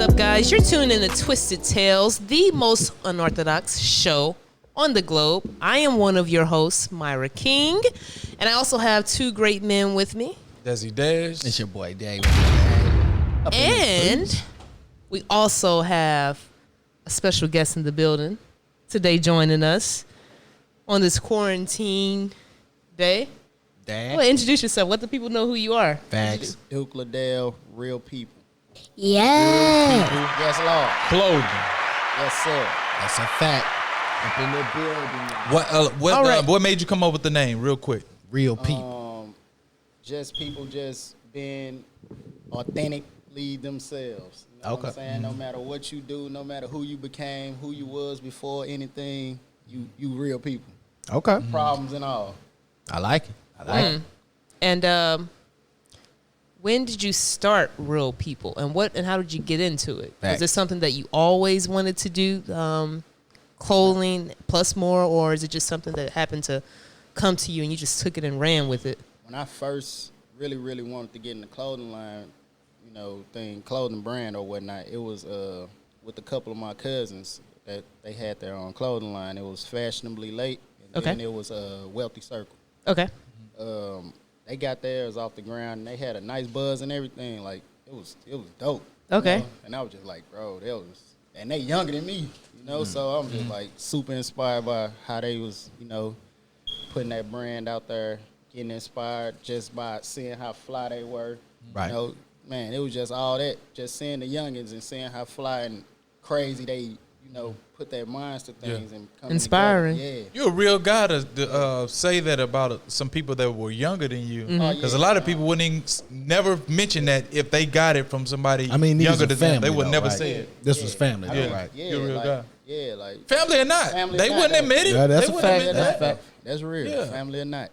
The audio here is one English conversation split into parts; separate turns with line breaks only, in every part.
up, guys? You're tuning in to Twisted Tales, the most unorthodox show on the globe. I am one of your hosts, Myra King, and I also have two great men with me.
Desi Dash.
It's your boy Dave.
And we also have a special guest in the building today joining us on this quarantine day.
Dad.
Well, introduce yourself. Let the people know who you are.
Facts.
Duke Liddell, real people.
Yeah.
Yes, Lord.
Clothing.
Yes, sir.
That's a fact.
Up in the building.
What made you come up with the name real quick?
Real people.
Just people just being authentically themselves. You know what I'm saying? No matter what you do, no matter who you became, who you was before anything, you real people.
Okay.
Problems and all.
I like it. I like it.
And when did you start Real People, and how did you get into it?
Facts.
Was it something that you always wanted to do, clothing plus more, or is it just something that happened to come to you and you just took it and ran with it?
When I first really wanted to get in the clothing line, clothing brand or whatnot, it was with a couple of my cousins that they had their own clothing line. It was Fashionably Late, and then it was Wealthy Circle.
Okay.
They got theirs off the ground, and they had a nice buzz and everything. Like, it was dope.
Okay.
You know? And I was just like, bro, and they younger than me, so I'm just like super inspired by how they was, putting that brand out there, getting inspired just by seeing how fly they were.
Right.
Man, it was just all that, just seeing the youngins and seeing how fly and crazy they, put their minds to things and come
inspiring.
together. Yeah.
You're a real guy to say that about some people that were younger than you. Because a lot of people wouldn't never mention that if they got it from somebody younger than them. They would never say it.
This was family,
Yeah.
right?
Yeah,
You're a real guy.
Yeah, like
Family or not.
Family
They
or
wouldn't
not,
admit it.
Yeah, that's
They
a
wouldn't
fact.
admit
that's
that.
fact. That's real.
Yeah.
Family or not.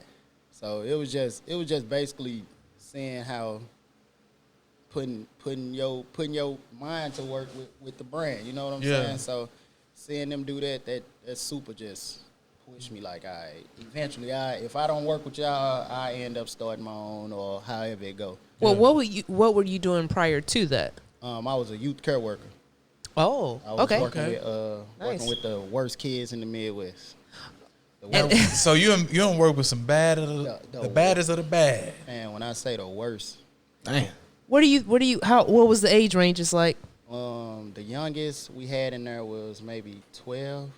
So it was just basically seeing how putting your mind to work with the brand. You know what I'm saying? So seeing them do that super just pushed me. Like, eventually, if I don't work with y'all, I end up starting my own or however it go.
Well, what were you doing prior to that?
I was a youth care worker.
Oh,
I was
okay.
working with the worst kids in the Midwest.
So you don't work with some the baddest of the bad.
And when I say the worst,
Damn.
What was the age ranges like?
the youngest we had in there was maybe 12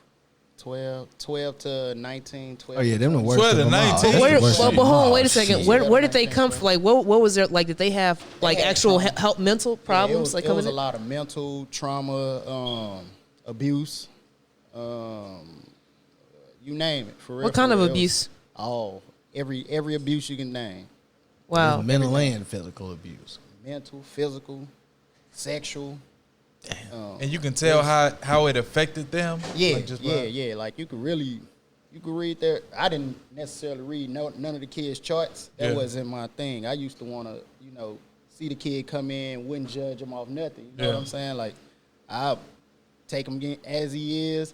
to 19, 12.
Oh yeah, them the worst.
12 to
of them all.
19.
That's
Where,
the worst
but
of them
hold on,
all.
wait a second.
Shit.
Where did they come from? Like, what was there? Like, did they have like
had
actual
trauma.
help mental problems?
It
like
was
coming
a
in?
lot of mental trauma, abuse, you name it. For real.
What kind of
It was
abuse?
all every abuse you can name.
Wow.
Mental and physical abuse.
Mental, physical, sexual.
And you can tell how it affected them.
Yeah,
Like, just by-
yeah. Like you could read there. I didn't necessarily read none of the kids' charts. That wasn't my thing. I used to want to, see the kid come in, wouldn't judge him off nothing. You know what I'm saying? Like, I'll take him as he is.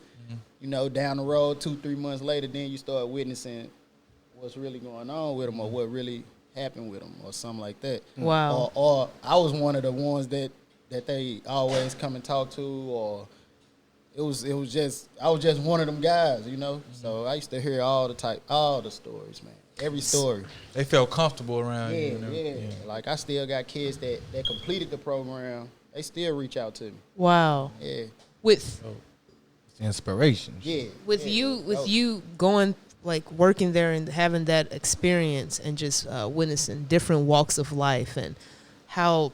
Down the road, 2-3 months later, then you start witnessing what's really going on with him or what really happened with him or something like that.
Wow.
Or I was one of the ones that they always come and talk to, or I was just one of them guys, So I used to hear all the stories, man. Every story.
They felt comfortable around you.
Yeah. Like, I still got kids that completed the program. They still reach out to me.
Wow.
Yeah.
With
Inspiration.
Yeah.
you going, like, working there and having that experience and just witnessing different walks of life and how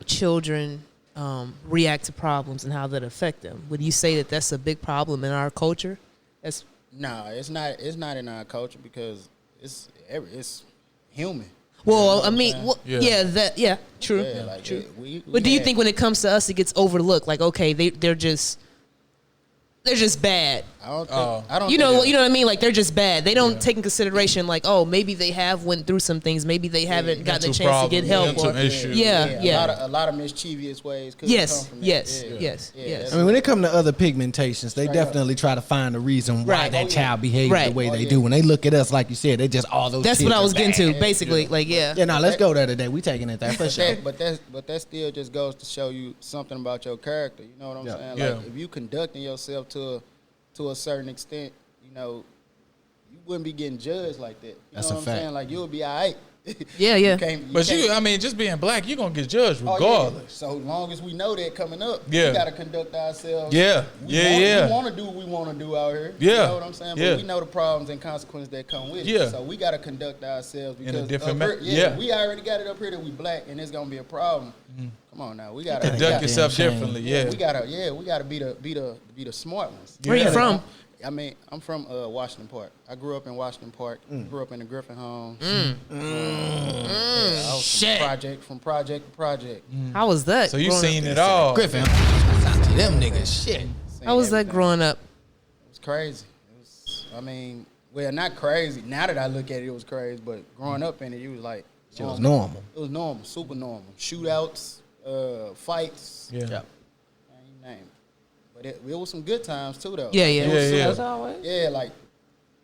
children react to problems and how that affect them. Would you say that that's a big problem in our culture?
No, it's not. It's not in our culture because it's human.
Well,
You know
I mean,
what
true.
Yeah, like,
true.
we
But do you
had-
think when it comes to us, it gets overlooked? Like, okay, they're just bad.
I don't.
You know what I mean? Like they're just bad. They don't take in consideration like, oh, maybe they have went through some things. Maybe they haven't gotten a chance to get help. Or,
A lot of mischievous ways. Come from
yes.
I mean, when it comes to other pigmentations, they definitely try to find a reason why that child behaves the way they do. When they look at us, like you said, they just all those.
That's what I was getting to, basically. Like,
Yeah, no, let's go there today. We taking it there for sure.
But that still just goes to show you something about your character. You know what I'm saying? Like if you conducting yourself to a certain extent, you know, you wouldn't be getting judged like that.
That's
know what I'm saying? Like you'll be all right.
I mean, just being black, you're gonna get judged regardless.
So long as we know that coming up, we gotta conduct ourselves.
We
want to do what we want to do out here.
Yeah.
You know what I'm saying? But we know the problems and consequences that come with it. So we gotta conduct ourselves because
in a different
we already got it up here that we black and it's gonna be a problem. Come on now, we gotta
conduct yourself differently. We
gotta be the smart ones.
Where you from?
I mean, I'm from Washington Park. I grew up in Washington Park. Grew up in the Griffin homes. I was from project to project.
How was that?
So you seen it all,
Griffin. Them niggas, shit.
How was that growing up?
It was crazy. Not crazy. Now that I look at it, it was crazy. But growing up in it, it was like
it was normal.
It was normal, super normal. Shootouts, fights.
Yeah.
You name it. But it was some good times too, though.
Yeah.
Like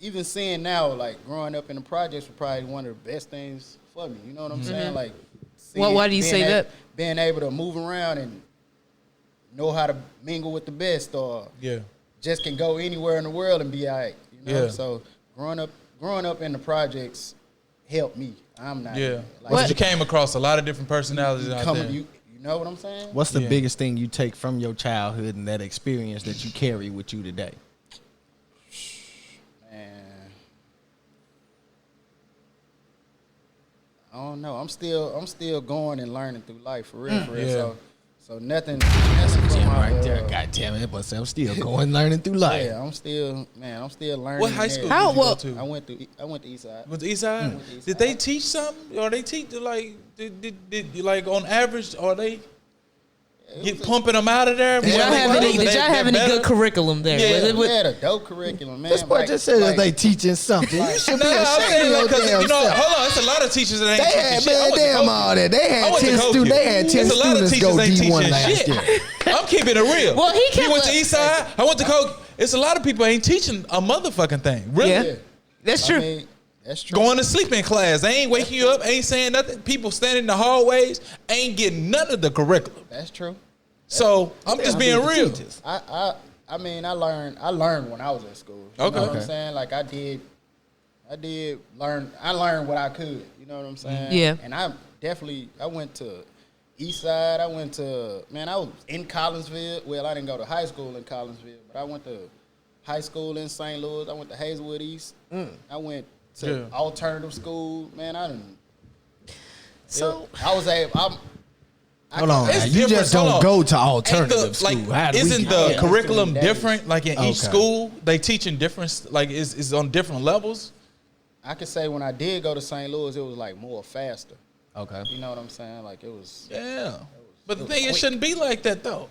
even seeing now, like growing up in the projects was probably one of the best things for me. You know what I'm saying? Like,
why do you say that?
Being able to move around and know how to mingle with the best, or just can go anywhere in the world and be all right. You know? So growing up in the projects helped me. I'm not.
Yeah. But you came across a lot of different personalities out there.
You know what I'm saying?
What's the biggest thing you take from your childhood and that experience that you carry with you today?
Man, I don't know. I'm still going and learning through life for real. So nothing from
right there. God damn it, but I'm still going learning through life.
Yeah, I'm still learning.
What high school did you go to?
I went to East Side.
Was East Side? Did they teach something? Or they teach like did like on average are they get pumping them out of there?
Did y'all have any good curriculum there?
Yeah, we had a dope curriculum, man.
This boy just said that they teaching something. You should be ashamed of your damn self.
Hold on, it's a lot of teachers that ain't teaching shit.
Damn all that. They had 10 students go D1 last year.
I'm keeping it real.
Well, he
went to East Side. I went to Coke. It's a lot of people ain't teaching a motherfucking thing. Really?
Yeah. That's true.
That's true.
Going to sleep in class. They ain't waking you up, ain't saying nothing. People standing in the hallways ain't getting none of the curriculum.
That's true.
So I'm just being real.
I learned when I was at school. You know what I'm saying? Like I did learn. I learned what I could. You know what I'm saying?
Yeah.
And I went to East Side. I was in Collinsville. Well, I didn't go to high school in Collinsville, but I went to high school in St. Louis. I went to Hazelwood East. I went to alternative school. Man, I didn't.
So
I was able.
Hold on, man. You just don't go to alternative school.
Isn't the curriculum different? Like in each school, they teaching different. Like is on different levels.
I could say when I did go to St. Louis, it was like more faster.
Okay,
you know what I'm saying? Like it was.
Yeah, but the thing it shouldn't be like that though.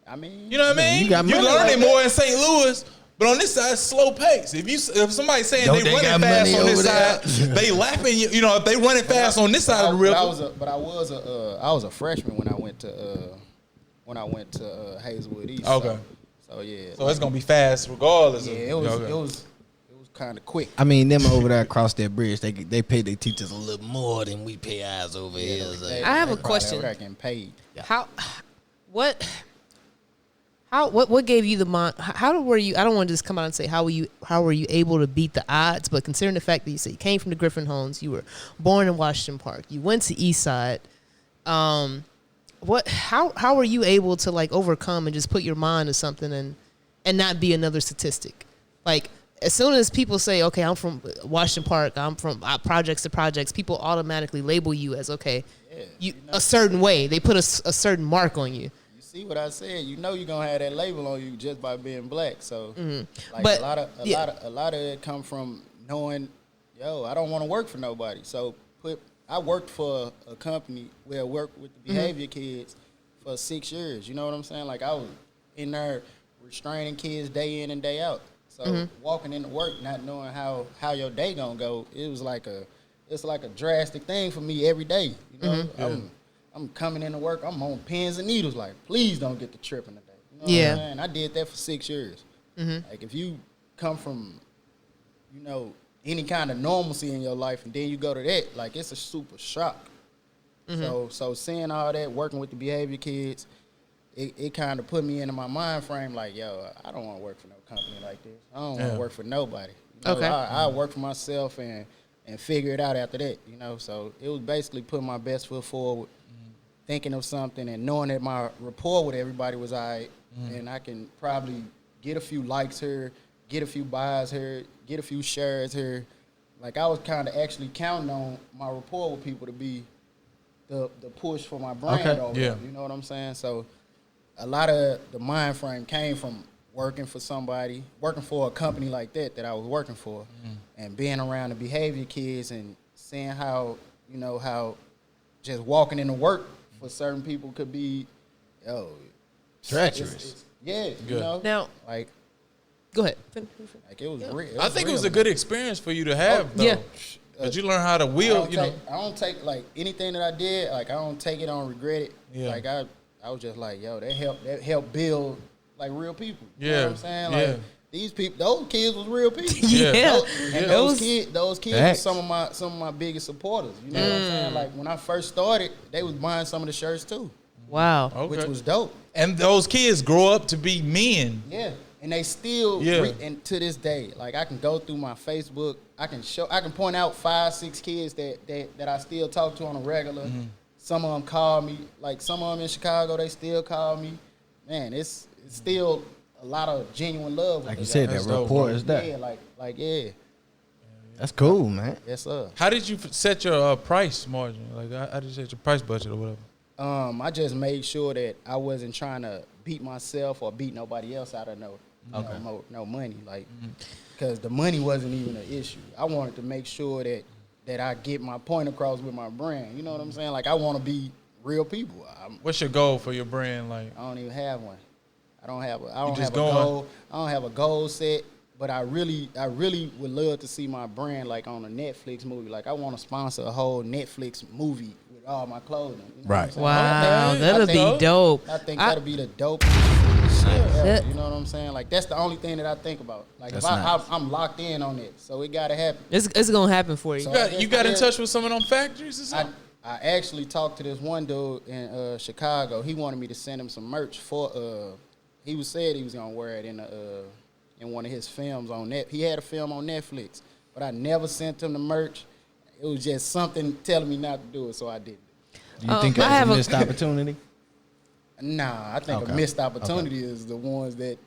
I mean,
you know what I mean? You learn it more in St. Louis. But on this side, it's slow pace. If somebody's saying they running fast on this side, they laughing. You know, if they running fast on this side of the river.
I was a freshman when I went to Hazelwood East.
Okay.
So yeah.
So it's gonna be fast regardless.
Yeah, it was kind of quick.
I mean, them over there across that bridge, they pay their teachers a little more than we pay ours over here.
I have a question.
They're getting paid.
What gave you the mind? How were you? I don't want to just come out and say how were you able to beat the odds? But considering the fact that you said you came from the Griffin homes, you were born in Washington Park, you went to East Side. How were you able to like overcome and just put your mind to something and not be another statistic? Like as soon as people say, okay, I'm from Washington Park, I'm from projects to projects, people automatically label you as a certain way. They put a certain mark on you.
See what I said? You know you're gonna have that label on you just by being black. So, like
but,
a lot of it come from knowing, I don't want to work for nobody. So I worked for a company where I worked with the behavior kids for 6 years. You know what I'm saying? Like I was in there restraining kids day in and day out. So walking into work, not knowing how your day gonna go, it's like a drastic thing for me every day. You know, I'm coming into work, I'm on pins and needles. Like, please don't get the tripping today. You know what I'm saying? I did that for 6 years. Like, if you come from, you know, any kind of normalcy in your life, and then you go to that, like, it's a super shock. So seeing all that, working with the behavior kids, it kind of put me into my mind frame like, yo, I don't want to work for no company like this. I don't want to work for nobody. You know, I work for myself and figure it out after that, you know. So it was basically putting my best foot forward, thinking of something and knowing that my rapport with everybody was all right, and I can probably get a few likes here, get a few buys here, get a few shares here. Like, I was kind of actually counting on my rapport with people to be the push for my brand over there, you know what I'm saying? So a lot of the mind frame came from working for somebody, working for a company like that I was working for, and being around the behavior kids and seeing how, you know, how just walking into work for certain people could be,
treacherous.
You know?
Now,
like,
go ahead.
Like, it was real.
I think it was a good experience for you to have, though.
Yeah.
But you learn how to wheel, you know.
I don't take, like, anything that I did, like, I don't take it, I don't regret it. Yeah. Like, I was just like, yo, that helped build, like, real people. You know what I'm saying? Like, these people, those kids was real people. Those kids were some of my biggest supporters. You know what I'm saying? Like, when I first started, they was buying some of the shirts too.
Wow.
Which was dope.
And those kids grow up to be men.
Yeah. And they still, and to this day, like, I can go through my Facebook, I can point out 5-6 kids that I still talk to on a regular. Some of them call me, like, some of them in Chicago, they still call me. Man, it's still a lot of genuine love.
Like you said, that rapport is there.
Yeah.
That's cool, man.
Yes, sir.
How did you set your price margin? Like, how did you set your price budget or whatever?
I just made sure that I wasn't trying to beat myself or beat nobody else out of no money, like, because the money wasn't even an issue. I wanted to make sure that I get my point across with my brand. You know what I'm saying? Like, I want to be real people.
What's your goal for your brand? Like,
I don't even have one. I don't have a goal. I don't have a goal set. But I really would love to see my brand, like, on a Netflix movie. Like, I want to sponsor a whole Netflix movie with all my clothing. You know
right.
Wow, that'll be dope.
I think that'll be the dopest shit ever. You know what I'm saying? Like, that's the only thing that I think about. Like, if I'm locked in on it, so it got to happen.
It's going to happen for you.
So you got in touch with some of them factories or something?
I actually talked to this one dude in Chicago. He wanted me to send him some merch for, he said he was going to wear it in one of his films on Net. He had a film on Netflix, but I never sent him the merch. It was just something telling me not to do it, so I did it.
Do you think it was a missed opportunity?
Nah, I think a missed opportunity is the ones that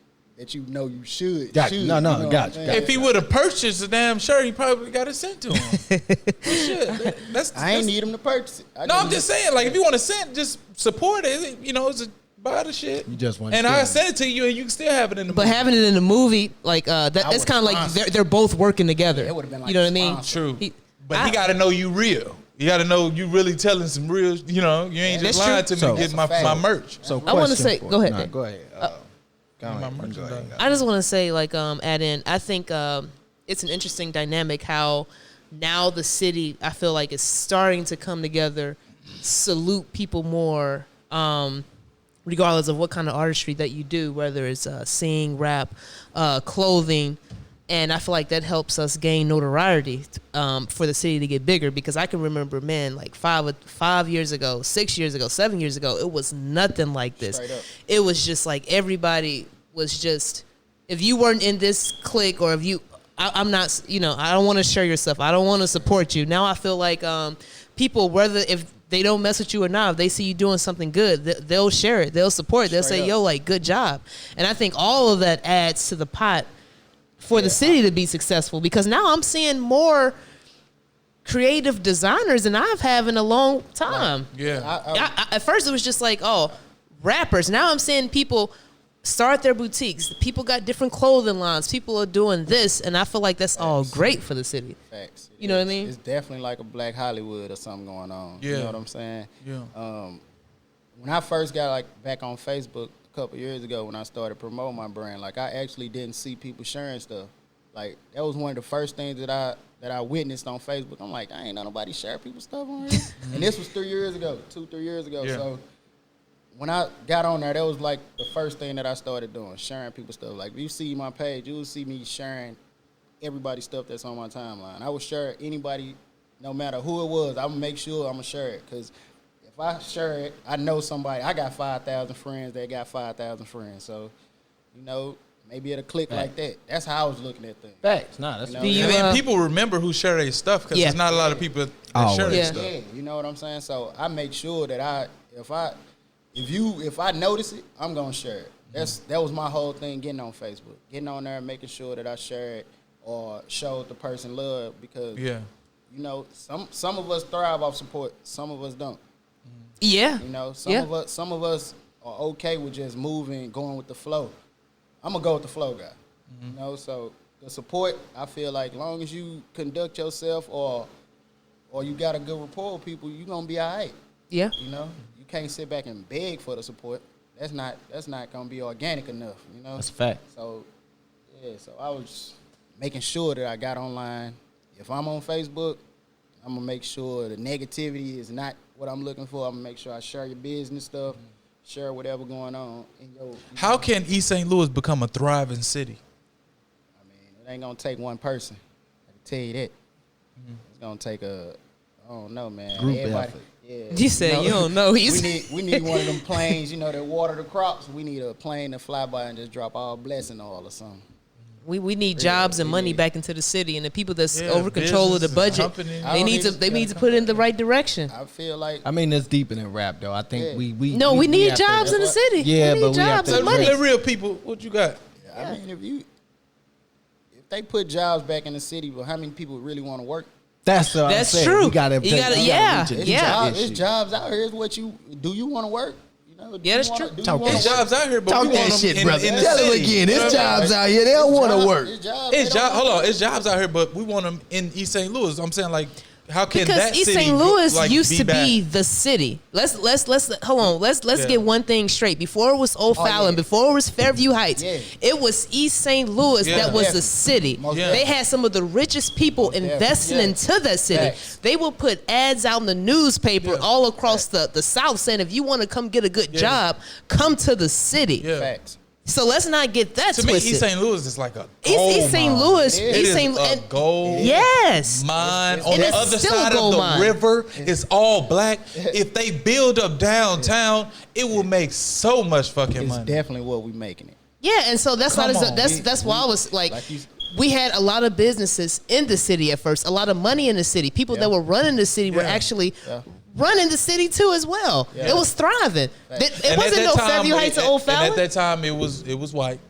you know you should.
Got you. Got you.
If he would have purchased the damn shirt, he probably got it sent to him.
I ain't need him to purchase it.
I'm just saying, like, if you want to send, just support it. You know, it's a buy the shit.
You just want,
and I send it to you, and you can still have it in the movie.
But having it in the movie, like, it's kind of like they're both working together.
It would have been like,
you know what I mean?
True. But he got to know you real. You got to know you really telling some real. You know, you ain't just lying to me to get my merch.
So
I want to say, go ahead.
No, go ahead.
I just want to say, like, add in. I think it's an interesting dynamic how now the city, I feel like, is starting to come together, salute people more, regardless of what kind of artistry that you do, whether it's sing, rap, clothing. And I feel like that helps us gain notoriety for the city to get bigger, because I can remember, man, like 5 years ago, 6 years ago, 7 years ago, it was nothing like this. It was just like everybody was just, if you weren't in this clique, or if you, I'm not, you know, I don't want to share your stuff. I don't want to support you. Now I feel like people, whether if they don't mess with you or not, if they see you doing something good, they'll share it. They'll support it. They'll say, yo, like, good job. And I think all of that adds to the pot for the city to be successful, because now I'm seeing more creative designers than I've had in a long time. At first it was just like, oh, rappers. Now I'm seeing people start their boutiques. People got different clothing lines. People are doing this, and I feel like that's all great for the city.
Facts.
You know what I mean?
It's definitely like a Black Hollywood or something going on. You know what I'm saying?
Yeah.
When I first got, like, back on Facebook a couple years ago when I started promoting my brand. Like, I actually didn't see people sharing stuff. Like, that was one of the first things that I witnessed on Facebook. I'm like, I ain't know nobody share people's stuff on here. And this was 3 years ago, 2-3 years ago. Yeah. So when I got on there, that was like the first thing that I started doing, sharing people's stuff. Like, if you see my page, you will see me sharing everybody's stuff that's on my timeline. I will share anybody, no matter who it was. I will make sure I'm going to share it. Because if I share it, I know somebody. I got 5,000 friends. They got 5,000 friends. So, you know, maybe it'll click like that. That's how I was looking at things.
Facts. Nah, that's
and people remember who share their stuff because there's not a lot of people that share their stuff.
Yeah, you know what I'm saying? So I make sure that if I notice it, I'm gonna share it. That was my whole thing getting on Facebook. Getting on there and making sure that I share it or show the person love because you know, some of us thrive off support, some of us don't.
Yeah.
You know, some of us are okay with just moving, going with the flow. I'm gonna go with the flow guy. You know, so the support, I feel like long as you conduct yourself or you got a good rapport with people, you're gonna be all right.
Yeah.
You know, you can't sit back and beg for the support. That's not gonna be organic enough, you know?
That's a fact.
So so I was making sure that I got online. If I'm on Facebook, I'm gonna make sure the negativity is not what I'm looking for. I'm gonna make sure I share your business stuff. Share whatever going on in your.
How can East St. Louis become a thriving city?
I mean, it ain't gonna take one person. I can tell you that. It's gonna take I don't know, man.
Group
Everybody,
effort.
yeah.
You said you don't know.
We need one of them planes, you know, that water the crops. We need a plane to fly by and just drop all blessing oil or something.
We need jobs and money back into the city, and the people that's over control of the budget, they need to put it in the right direction.
I feel like
it's deeper than rap though. I think we
need jobs in the city.
Yeah,
we need jobs and money.
They're real people. What you got?
I mean, if they put jobs back in the city, well, how many people really want to work?
That's true. You gotta
It's jobs out here. Do you want to work?
Yeah, that's true.
It's jobs out here, but
talk
we want
that shit,
them
brother.
in the
Tell him
city.
again. It's jobs out here. They don't want to work.
Hold on. It's jobs out here, but we want them in East St. Louis. I'm saying, like, how can
because
that
East
city
St. Louis used to
back?
be the city. Let's hold on. Let's get one thing straight. Before it was O'Fallon, before it was Fairview Heights, it was East St. Louis that was the city. They had some of the richest people investing into that city. They would put ads out in the newspaper all across the South saying, if you want to come get a good job, come to the city.
Facts.
So let's not get that
to
twisted.
me, East St. Louis is like a
East St. Louis.
East St. Louis. Gold mine. On the other side of the river, it's all black. If they build up downtown, it will make so much fucking money.
It's definitely what we making it.
Yeah, and so that's why I was like we had a lot of businesses in the city at first, a lot of money in the city. People that were running the city were actually running the city too as well. It was thriving. It wasn't no Fairview Heights or Old Fallon.
And at that time, it was white.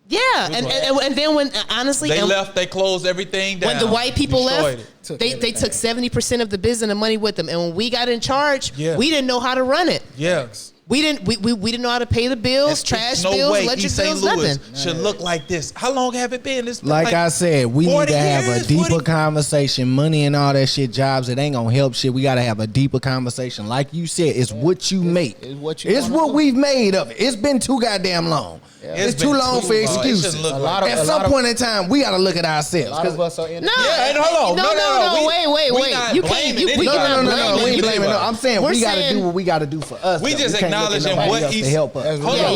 Yeah, and then when honestly
they left, they closed everything down.
When the white people left, they took 70% of the business and the money with them. And when we got in charge, we didn't know how to run it.
Yes.
We didn't know how to pay the bills, trash bills, electric bills, nothing.
Should look like this. How long have it been? It's
like I said, we need to have a deeper conversation. Money and all that shit, jobs, it ain't gonna help shit. We gotta have a deeper conversation. Like you said, it's what you make. It's what we've made of it. It's been too goddamn long. It's too long for excuses. At some point in time, we gotta look at ourselves.
A lot of us are in
hold on.
No, wait. You can't.
No, we ain't blaming. I'm saying we gotta do what we gotta do for us.
We just acknowledging what he's
to help us.
Hold on.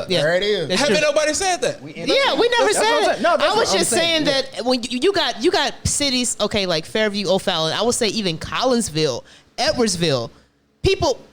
There it is.
Haven't nobody said that?
We never said it. I was just saying that when you got cities, okay, like Fairview, O'Fallon, I would say even Collinsville, Edwardsville.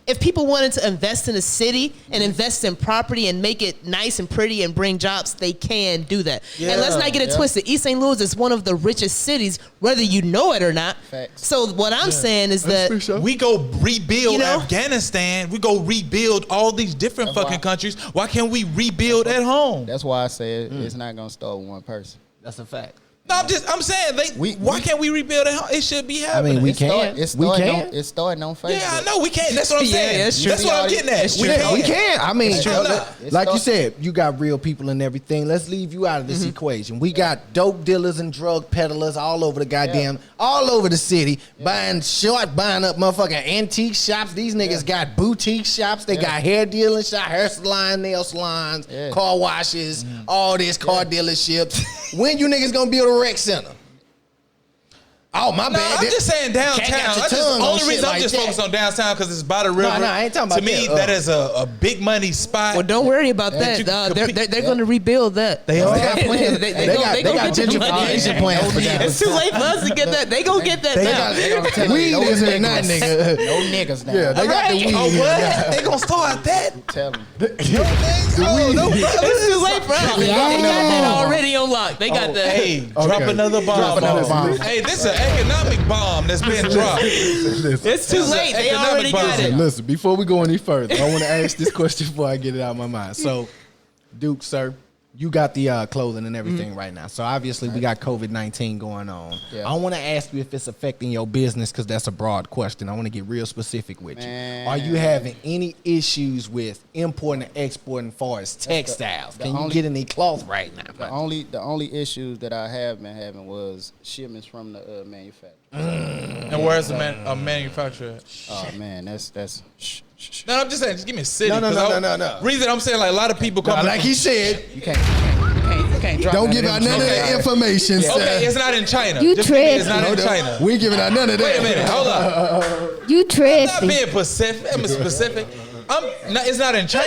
If people wanted to invest in a city and invest in property and make it nice and pretty and bring jobs, they can do that. And let's not get it twisted. East St. Louis is one of the richest cities, whether you know it or not.
Facts.
So what I'm saying is that
we go rebuild Afghanistan. We go rebuild all these different countries. Why can't we rebuild at home?
That's why I said it's not gonna start with one person.
That's a fact.
No, I'm saying why can't we rebuild it? It should be happening.
I mean, we can.
It's starting on Facebook.
Yeah, I know we can't. That's what I'm saying.
Yeah,
that's what I'm getting at.
We can. I mean,
It's
like you said, you got real people and everything. Let's leave you out of this equation. We got dope dealers and drug peddlers all over the goddamn, all over the city, buying up motherfucking antique shops. These niggas got boutique shops. They got hair dealing shops, hair salon, nail salons, car washes, all this car dealerships. When you niggas gonna build a rec center? Oh, my bad.
I'm just saying downtown. That's the only reason I'm just focused on downtown because it's by the river.
No, I ain't talking about
that. To me, that is a big money spot.
Well, don't worry about that. They're going to rebuild that.
They got plans. They got gentrification plans for that.
It's too late for us to get that. They going to get that now.
Weed is in that nigga.
No niggas now.
Yeah, they got the weed.
Oh, what? They going to start that?
Tell them.
It's too late for us. They got that already on lock. They got that.
Hey, drop another bomb. Hey, this is an economic bomb that's been dropped.
It's too late. They already got it.
Listen, before we go any further, I want to ask this question before I get it out of my mind. So, Duke, sir, you got the clothing and everything right now. So obviously we got COVID-19 going on. Yeah. I want to ask you if it's affecting your business because that's a broad question. I want to get real specific with you. Are you having any issues with importing and exporting as far as textiles? Can you get any cloth right now?
The only issues that I have been having was shipments from the manufacturer.
And where's the manufacturer?
Oh man, that's.
No, I'm just saying, just give me a city.
No.
Reason I'm saying, like, a lot of people come.
Like he said,
You can't drop.
don't give out none of that information.
Okay, it's not in China.
You tripping.
It's not in China.
We ain't giving out none of that.
Wait a minute, hold up.
You
I'm not
tripping.
being specific. I'm specific. It's not in China.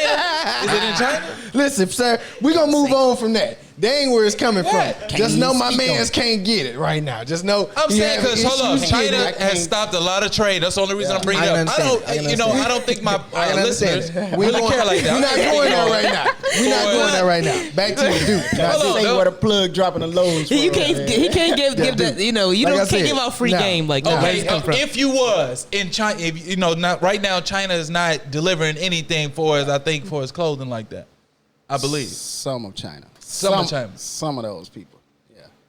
Is it in China?
Listen, sir, we're going to move on from that. That ain't where it's coming from. Just know my mans
on
can't get it right now. Just know.
I'm saying because hold up, China has stopped a lot of trade. That's the only reason I'm bringing it up. I don't think my listeners really care like that.
We're not going there right now. We're not going there right now. Back to you, Duke.
Say where the plug dropping the loads.
He can't give that. You know, can't give out free game like that.
Okay, if you was in China, not right now, China is not delivering anything for us. I think for his clothing like that. I believe
some of China.
Some of China.
Some of those people.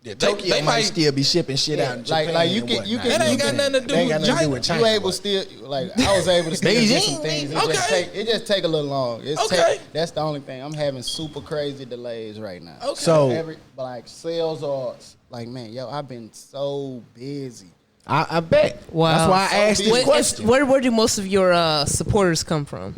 Yeah, Tokyo might still be shipping shit out in Japan.
Like you can.
That ain't got nothing to do with China.
You able still I was able to still get some things. It just take a little long. That's the only thing. I'm having super crazy delays right now.
Okay.
So
like sales are like, man, I've been so busy.
I bet.
Wow.
That's why I asked this question.
Where do most of your supporters come from?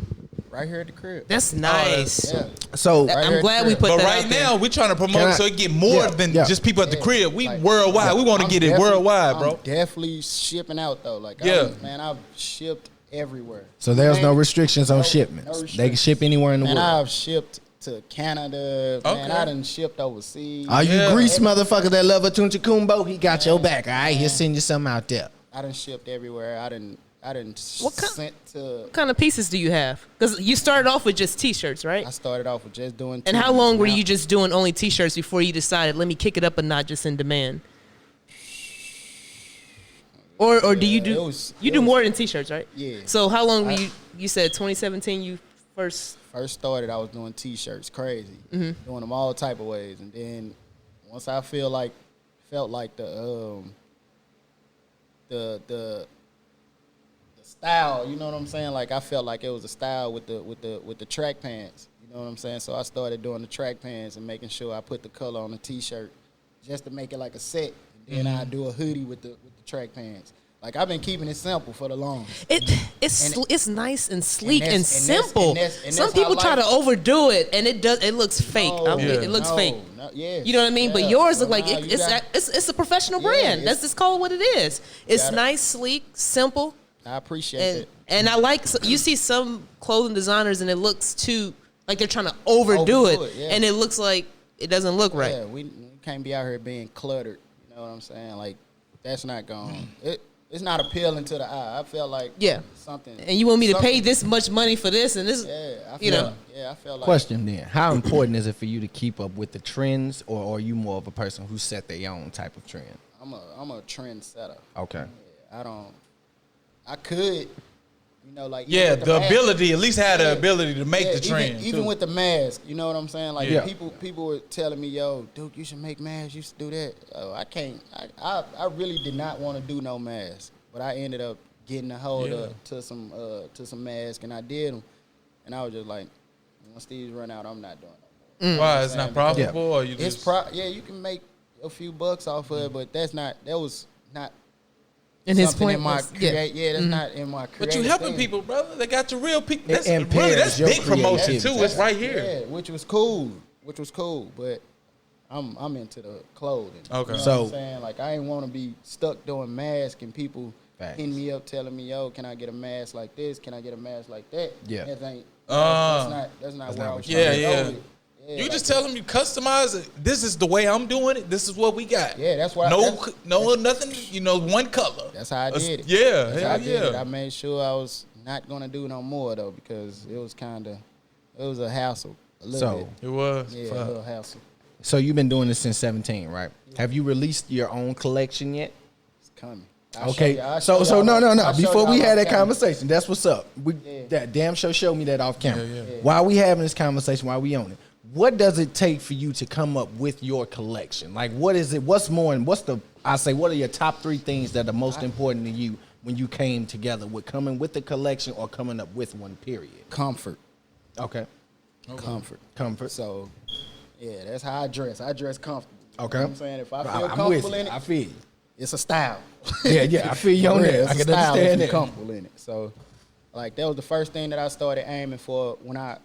Right here at the crib.
That's nice.
So
I'm glad we put that
But
out
right
there.
now, we're trying to promote so it get more than just people at the crib. We worldwide. We want to get it worldwide, bro.
I'm definitely shipping out though. Like, I've shipped everywhere.
So there's no restrictions on shipments. They can ship anywhere in the world.
And I've shipped to Canada. Man, I done shipped overseas.
All you grease motherfuckers that love a Tuncha Kumbo, he got your back. All right, he'll send you something out there.
I done shipped everywhere. I done sent to.
What kind of pieces do you have? Because you started off with just T-shirts, right?
I started off with just doing.
And how long were you just doing only T-shirts before you decided, let me kick it up a notch, just in demand? Or do you do more than T-shirts, right?
Yeah.
So how long were you said 2017 you first
started? I was doing T-shirts, crazy, doing them all type of ways, and then once I felt like the style, you know what I'm saying? Like I felt like it was a style with the track pants. You know what I'm saying? So I started doing the track pants and making sure I put the color on the T-shirt just to make it like a set. And then I do a hoodie with the track pants. Like I've been keeping it simple for the longest.
It's nice and sleek and simple. Some people try to overdo it, and it looks fake. It looks fake. You know what I mean? But yours look like it's a professional brand. Let's just call it what it is. It's nice, sleek, simple.
I appreciate it.
And I like, you see some clothing designers and it looks too, like they're trying to overdo it. And it looks like it doesn't look right.
Yeah, we can't be out here being cluttered. You know what I'm saying? Like, that's not going, it's not appealing to the eye. I feel like something.
And you want me to pay this much money for this and this,
I feel like.
Question then, how important is it for you to keep up with the trends, or are you more of a person who set their own type of trend?
I'm a trend setter.
Okay.
I could, You know, like
the ability, at least had the ability to make the trend.
Even with the mask, you know what I'm saying? Like people were telling me, "Yo, Duke, you should make masks. You should do that." I can't. I really did not want to do no mask, but I ended up getting a hold of to some masks, and I did them. And I was just like, once these run out, I'm not doing no more.
Why? It's not profitable, or you just?
You can make a few bucks off of it, but that was not.
And his point
in my
was,
that's not in my creative.
But you helping people, brother. They got your real people. That's
that's
big promotion too. It's right here.
Yeah, which was cool. But I'm into the clothing.
Okay.
You know what I'm saying? Like I ain't want to be stuck doing masks and people hitting me up telling me, "Yo, can I get a mask like this? Can I get a mask like that?"
Yeah.
That's not where I was trying to go with.
You just tell them you customize it. This is the way I'm doing it. This is what we got.
Yeah, that's why.
Nothing. You know, one color.
That's how I did it.
Yeah,
that's how I did it. I made sure I was not gonna do no more though because it was a hassle. A little bit.
It was.
Yeah, a little hassle.
So you've been doing this since 17, right? Yeah. Have you released your own collection yet?
It's coming.
No. Before we had that conversation, that's what's up. That damn show showed me that off camera. Yeah. While we having this conversation, while we on it, what does it take for you to come up with your collection? Like, what is it? What's more, and what are your top 3 things that are most important to you when you came together with coming with the collection or coming up with one, period?
Comfort.
Okay. Comfort.
So, yeah, that's how I dress. I dress comfortable.
Okay.
You know what I'm saying? If I feel comfortable in it,
I feel you.
It's a style.
Yeah, I feel you on that. I can understand that.
Comfortable in it. So, like, that was the first thing that I started aiming for when I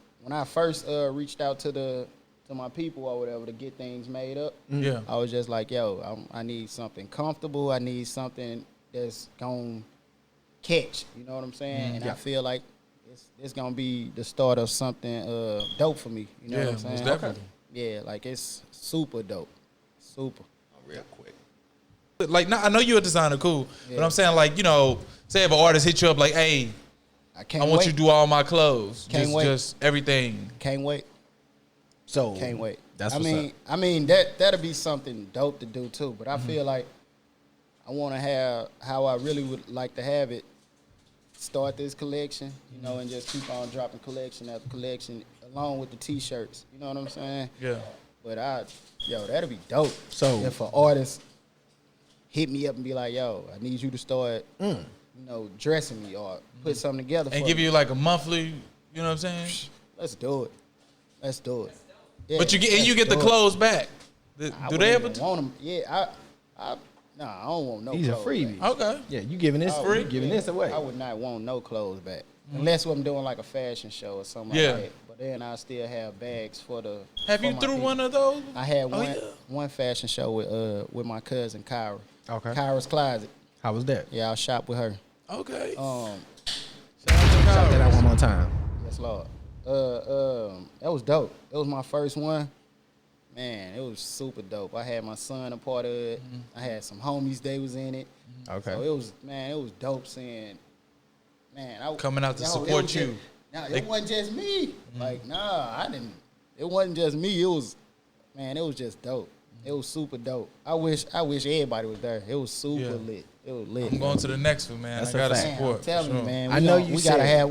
first reached out to my people or whatever to get things made up.
Yeah.
I was just like, yo, I need something comfortable. I need something that's gonna catch. You know what I'm saying? And I feel like it's gonna be the start of something dope for me. You know what I'm saying?
Definitely.
Yeah, like it's super dope. Super.
Real quick.
Like, I know you're a designer, cool. But I'm saying, like, you know, say if an artist hit you up like, hey, I want you to do all my clothes. Just everything.
Can't wait.
So
can't wait.
That's
I mean that'll be something dope to do too. But I feel like I want to have how I really would like to have it. Start this collection, you know, and just keep on dropping collection after collection, along with the T-shirts. You know what I'm saying?
Yeah.
But that'll be dope.
So
if an artist hit me up and be like, yo, I need you to start, you know, dressing me or put something together
and
for
give
me.
you like a monthly, you know what I'm saying?
Let's do it. Yeah,
but you get the clothes back. Do they ever
want them? Yeah, I don't want no clothes.
These are freebies.
Okay.
Yeah, you giving this free? Giving this away.
I would not want no clothes back. Unless I'm doing like a fashion show or something like that. But then I still have bags for the.
Have you threw one of those?
I had one fashion show with my cousin Kyra.
Okay.
Kyra's Closet.
How was that?
Yeah, I'll shop with her.
Okay.
Shout that out one more time.
Yes, Lord. That was dope. It was my first one. Man, it was super dope. I had my son a part of it. I had some homies, they was in it.
Okay.
So it was dope seeing,
coming out to support you.
It wasn't just me. Like, I didn't. It wasn't just me. It was just dope. It was super dope. I wish everybody was there. It was super lit. It was lit.
I'm going to the next one, man. I gotta support.
Tell me, man.
I know you
we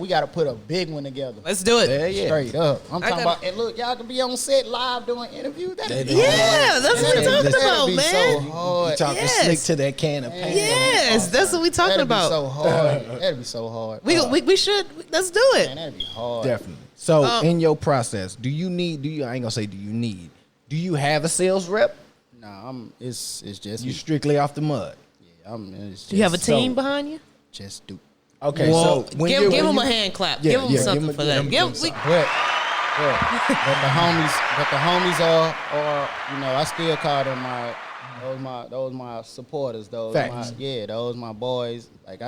gotta put a big one together.
Let's do it.
Yeah.
Straight up. I'm talking about. And look, y'all can be on set live doing interviews.
That's what we're talking about, man.
So hard.
You talking slick to that can of paint.
Yes, that's what we're talking about.
So hard. That'd be so hard.
We should. Let's do it.
Man, that'd be hard.
Definitely. So in your process, do you have a sales rep?
Nah, it's just
you strictly off the mud.
Yeah,
do you have a team behind you?
Just do.
Okay, so
give them a hand clap. Give them something for that.
But the homies are you know, I still call them those my supporters. Those my boys. Like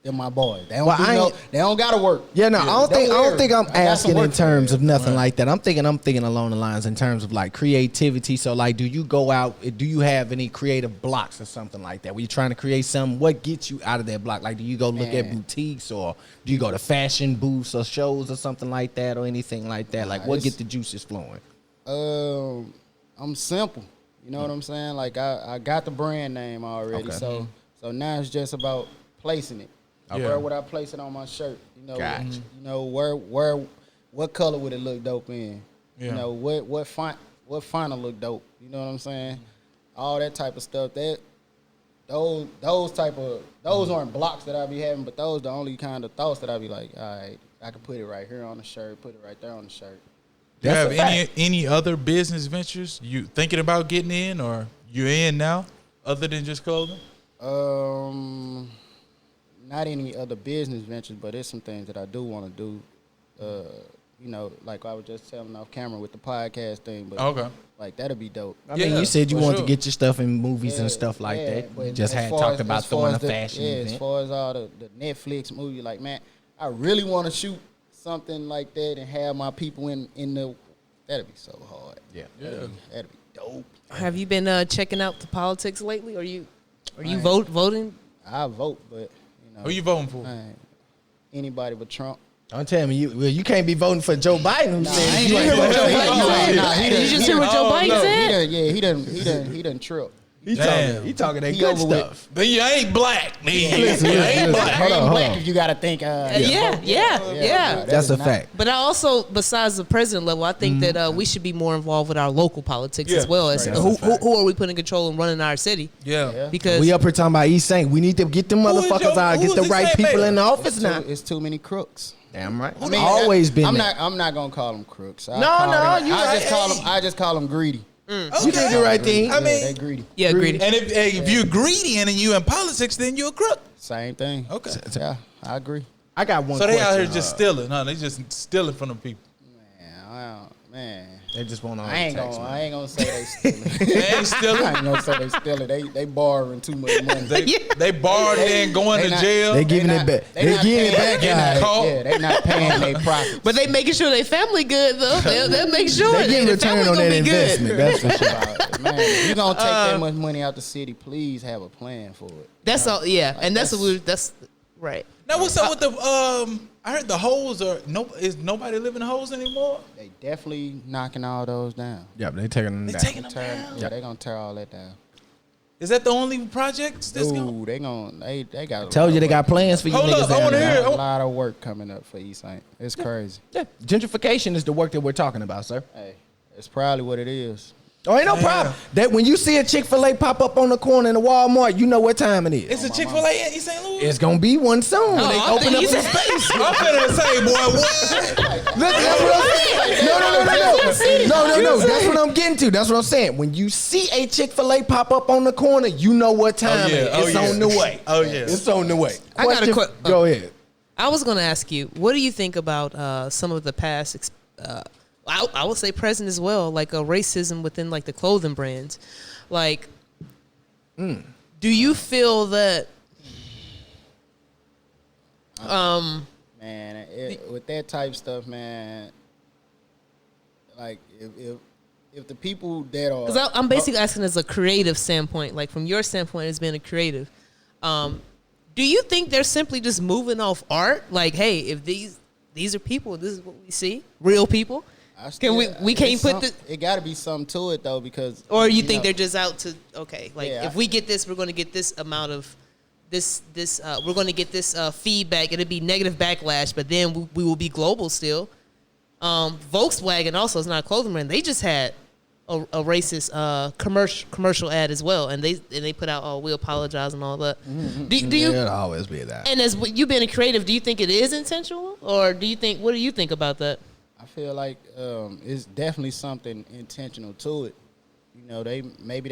they're my boys. They don't gotta work.
Yeah, no, I don't think I'm asking in terms of nothing like that. I'm thinking along the lines in terms of like creativity. So like, do you go out? Do you have any creative blocks or something like that? Were you trying to create something? What gets you out of that block? Like, do you go look at boutiques or do you go to fashion booths or shows or something like that or anything like that? Like, what get the juices flowing?
I'm simple. You know what I'm saying? Like I got the brand name already. Okay. So now it's just about placing it. Where would I place it on my shirt? You know,
Gotcha.
you know what color would it look dope in? Yeah. You know, what font will look dope? You know what I'm saying? All that type of stuff. Those aren't blocks that I be having, but those the only kind of thoughts that I be like, all right, I can put it right here on the shirt, put it right there on the shirt.
Do you have any other business ventures you thinking about getting in, or you're in now, other than just clothing?
Not any other business ventures, but there's some things that I do want to do. You know, like I was just telling off camera with the podcast thing, but like that'd be dope.
I mean, you said you wanted to get your stuff in movies and stuff like that. You just had talked about throwing a fashion event.
As far as all the Netflix movie, like, man, I really want to shoot something like that and have my people in the. That'd be so hard.
Yeah.
That'd be dope.
Have you been checking out the politics lately? Are you voting?
I vote, but you know.
Who you voting for?
Anybody but Trump.
I'm telling you can't be voting for Joe Biden.
You just hear what Joe Biden said?
Yeah, he done tripped.
He talking that good stuff.
But you ain't black. You ain't black.
Hold on. You got to think.
Yeah.
That's a fact.
But I also, besides the president level, I think that we should be more involved with our local politics as well. As who are we putting in control and running our city?
Yeah.
Because
we up here talking about East St. We need to get them motherfuckers out, get the right people in the office now.
It's too many crooks.
Damn right. I mean, always been.
I'm not gonna call them crooks.
I
just call them greedy.
Okay. You did the right thing.
I mean,
they greedy.
Yeah, greedy.
And if you're greedy and you in politics, then you're a crook.
Same thing.
Okay.
Yeah, I agree.
I got one.
So
question.
they out here just stealing, huh? They just stealing from the people.
Man.
They just want all
I ain't gonna say they stealing.
They ain't stealing.
I ain't gonna say they stealing. They borrowing too much money.
They borrowed and going to jail.
They giving it back. They giving it back, guys.
Yeah, they not paying their profits.
But they making sure their family good though. They'll make sure
they getting return on that investment. That's for sure.
Man, if you gonna take that much money out the city, please have a plan for it.
That's all. Yeah, like, and that's right.
Now what's up with the I heard the hoes is nobody living in hoes anymore?
They definitely knocking all those down.
Yeah, but they taking them down.
Yeah, they gonna tear all that down.
Is that the only projects that's
going? They got.
I told you they got plans for you niggas down there.
A lot of work coming up for East St. It's crazy.
Yeah, gentrification is the work that we're talking about, sir.
Hey, it's probably what it is.
Oh, ain't no problem. That when you see a Chick-fil-A pop up on the corner in the Walmart, you know what time it is.
It's a Chick-fil-A in East St. Louis?
It's gonna be one soon. When they open up some space.
I'm finna say, boy, what?
Look, that's what I'm saying. No. That's what I'm getting to. That's what I'm saying. When you see a Chick-fil-A pop up on the corner, you know what time it is. It's on the way.
Oh, yeah.
It's on the way.
I got a question.
Go ahead.
I was gonna ask you, what do you think about some of the past I would say present as well, like racism within like the clothing brands. Like, do you feel that?
Man, with that type stuff, man, like if the people that are,
because I'm basically asking as a creative standpoint, like from your standpoint as being a creative, do you think they're simply just moving off art? Like, hey, if these are people, this is what we see, real people. We can't put the.
It got to be something to it though, because.
Or you think they're just out to if we get this, we're going to get this amount of this. We're going to get this feedback. It'll be negative backlash, but then we will be global still. Volkswagen also is not a clothing brand. They just had a racist commercial ad as well, and they put out, we apologize and all that. Do you?
It'll always be that.
And as you being a creative, do you think it is intentional, or do you think? What do you think about that?
I feel like it's definitely something intentional to it. You know, they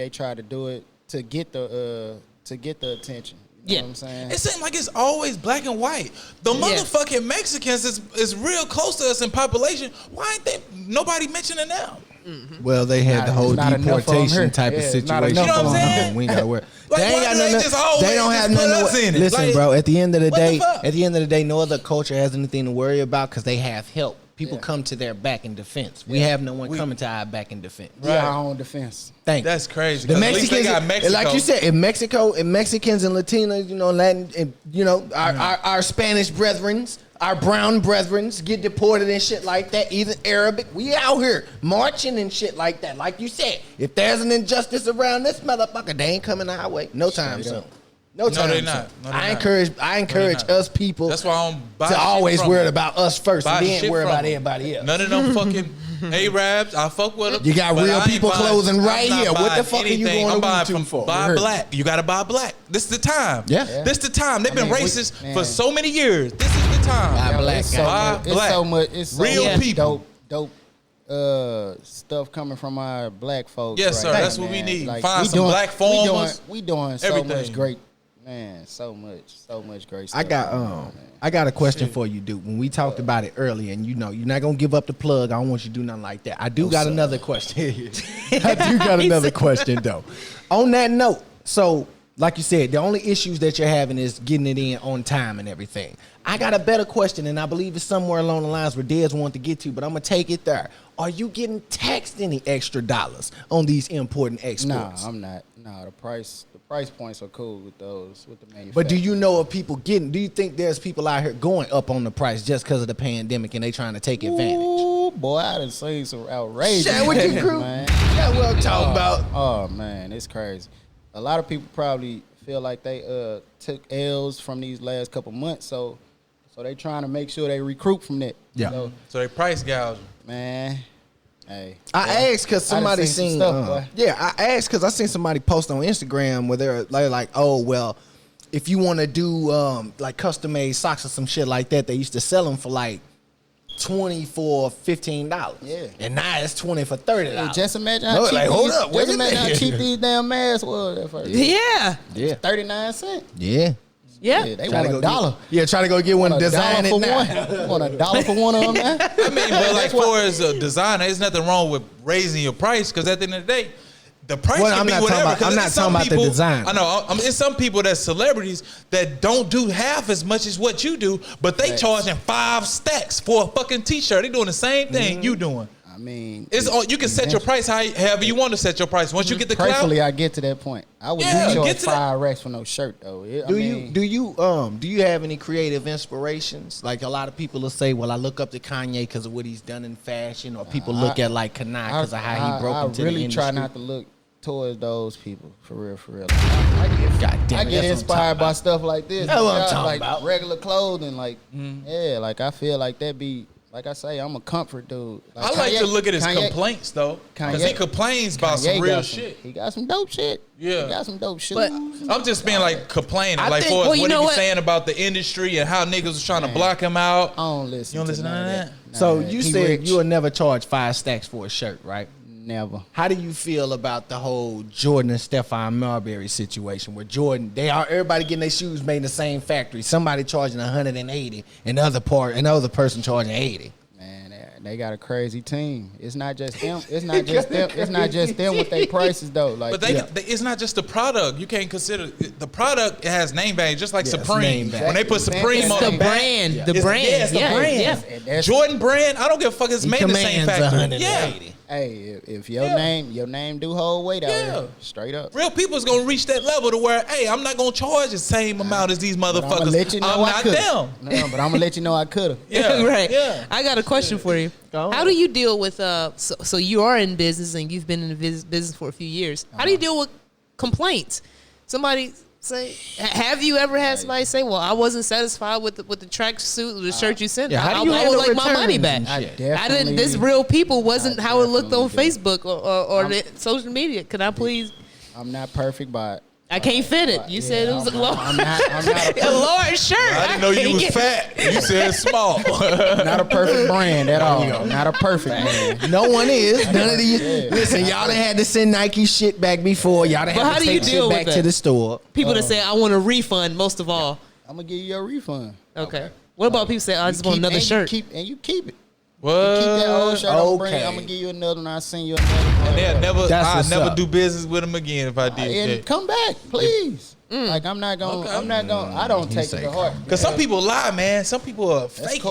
try to do it to get the attention. You know what I'm saying?
It seems like it's always black and white. The motherfucking Mexicans is real close to us in population. Why ain't nobody mentioning them?
Mm-hmm. Well, they had the whole deportation type of situation.
You know what I'm saying?
We ain't gotta worry.
Like,
they ain't got nothing. They don't have nothing. Listen, bro. At the end of the day, no other culture has anything to worry about because they have help. People come to their back in defense. We have no one coming to our back in defense.
Right. Our own defense.
Thank you.
That's crazy.
The Mexicans,
at least they got Mexico.
Like you said, in Mexico, and Mexicans and Latinos, Latin, and, our Spanish brethrens, our brown brethrens get deported and shit like that. Even Arabic, we out here marching and shit like that. Like you said, if there's an injustice around this motherfucker, they ain't coming our way. No time soon. No,
they're not. No,
I encourage us people.
That's why I don't buy
to always
from
worry
them.
about us first, and then worry about everybody else.
None of them fucking Arabs. I fuck with them.
You got real people clothing right here. What the fuck are you going to YouTube for?
Buy black. You gotta buy black. This is the time.
Yeah.
This is the time. They've been racist for so many years. This is the time.
Buy black.
It's so much. It's so
real
much
people.
Dope. Stuff coming from our black folks.
Yes,
right
sir.
now,
That's what we need.
Like,
Find some black farmers.
We doing so much great. Man, so much great stuff.
I got a question for you, Duke. When we talked about it earlier, and you're not gonna give up the plug. I don't want you to do nothing like that. I do got another question. I do got another question though. On that note, so like you said, the only issues that you're having is getting it in on time and everything. I got a better question, and I believe it's somewhere along the lines where Dez wanted to get to, but I'm gonna take it there. Are you getting taxed any extra dollars on these important exports?
No, I'm not. No, the price points are cool with those, with the manufacturers.
But do you know of people getting? Do you think there's people out here going up on the price just because of the pandemic and they trying to take advantage?
Ooh, boy, I done seen some outrageous.
Share with your crew,
man.
That's what I'm talking about.
Oh man, it's crazy. A lot of people probably feel like they took L's from these last couple months, so they trying to make sure they recruit from that.
Yeah.
So they price gouging.
Man, hey.
I asked because somebody seen.
I
asked because I seen somebody post on Instagram where they're like, oh well, if you want to do like custom made socks or some shit like that, they used to sell them for like $20 for $15.
Yeah.
And now it's $20 for $30.
Hey, just imagine how cheap how cheap these damn masks was at first.
Yeah.
39 cents.
Yeah.
Yeah.
They want $1.
Try to go get one designed
for one. Want $1 for one of them now?
I mean, but like for as a designer, there's nothing wrong with raising your price because at the end of the day, the price can be whatever.
I'm not talking about the design.
I know. It's some people that's celebrities that don't do half as much as what you do, but they charging 5 stacks for a fucking t-shirt. They doing the same thing you doing.
I mean,
you can set your price however you want to set your price. Once you get the clout,
personally, I get to that point. I would charge 5 racks for no shirt though.
Do you have any creative inspirations? Like a lot of people will say, "Well, I look up to Kanye because of what he's done in fashion," or people look at like Kanai because of how he broke into the industry.
I really try not to look towards those people for real. I get inspired by stuff like this.
That's what I'm talking about.
Regular clothing, like like I feel like that be. Like I say, I'm a comfort dude. Like
I like to look at his complaints though, because he complains about some real shit.
He got some dope shit.
Yeah,
he got some dope shit.
But
I'm just being like complaining, like for what he was saying about the industry and how niggas was trying to block him out.
I don't listen.
You don't listen to that?
So you said you will never charge 5 stacks for a shirt, right?
Never.
How do you feel about the whole Jordan and Stephon Marbury situation where Jordan, everybody getting their shoes made in the same factory, somebody charging 180 and another person charging 80?
Man, they got a crazy team. It's not just them. It's not just them. It's not just them with their prices though. Like,
but it's not just the product. You can't consider the product. It has name value, just like Supreme. When they put Supreme on
the brand, the brand,
it's the brand.
Yeah.
Jordan brand. I don't give a fuck. It's made in the same factory. Yeah.
Hey, if your name do hold weight out here, straight up.
Real people's gonna reach that level to where, hey, I'm not gonna charge the same amount as these motherfuckers.
I'm let you know
I'm not them.
No, but I'm gonna let you know I coulda.
Yeah,
right.
Yeah.
I got a question for you. How do you deal with so you are in business and you've been in the business for a few years. How do you deal with complaints? Somebody say, have you ever had somebody say, "Well, I wasn't satisfied with the tracksuit or the shirt you sent. I would like my money back. I didn't. This real people wasn't how it looked on Facebook or the social media. Could I please?
I'm not perfect, but
I can't fit it. You said it was a large.
I'm not
a large shirt.
I didn't know you was fat. You said small.
Not a perfect brand at all. Not a perfect brand.
No one is. None of these. Listen, y'all done had to send Nike shit back before. Y'all done had to take shit back to the store.
People that say, I want a refund most of all.
I'm going to give you a refund.
Okay. What about people say, I just want another shirt?
You keep it.
What?
You keep that old shirt. I'm going to give you another one. I'll send you another one.
I'll never do business with them again if I did.
And come back, please. Like I don't take it to heart.
Because some people lie, man. Some people are fake.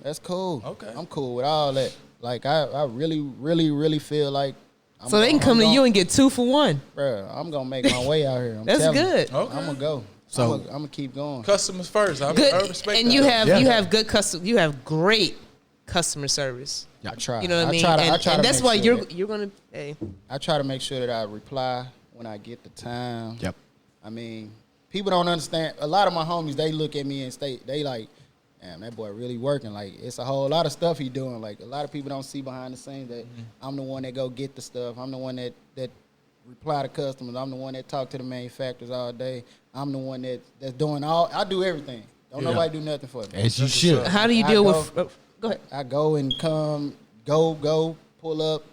That's cool.
Okay.
I'm cool with all that. Like I really, really, really feel like
so they can come to you and get 2 for 1.
Bro, I'm gonna make my way out here.
That's good.
Okay.
I'm gonna go. So I'm gonna keep going.
Customers first. I respect
and
that.
you have good you have great customer service.
I try.
You know what I mean? And that's why you're gonna. Hey.
I try to make sure that I reply when I get the time.
Yep.
I mean, people don't understand. A lot of my homies, they look at me and they like, damn, that boy really working. Like, it's a whole lot of stuff he doing. Like, a lot of people don't see behind the scenes that I'm the one that go get the stuff. I'm the one that reply to customers. I'm the one that talk to the manufacturers all day. I'm the one that's doing all. I do everything. Don't nobody do nothing for me.
As you should.
How do you deal with? Go ahead.
I go and go pull up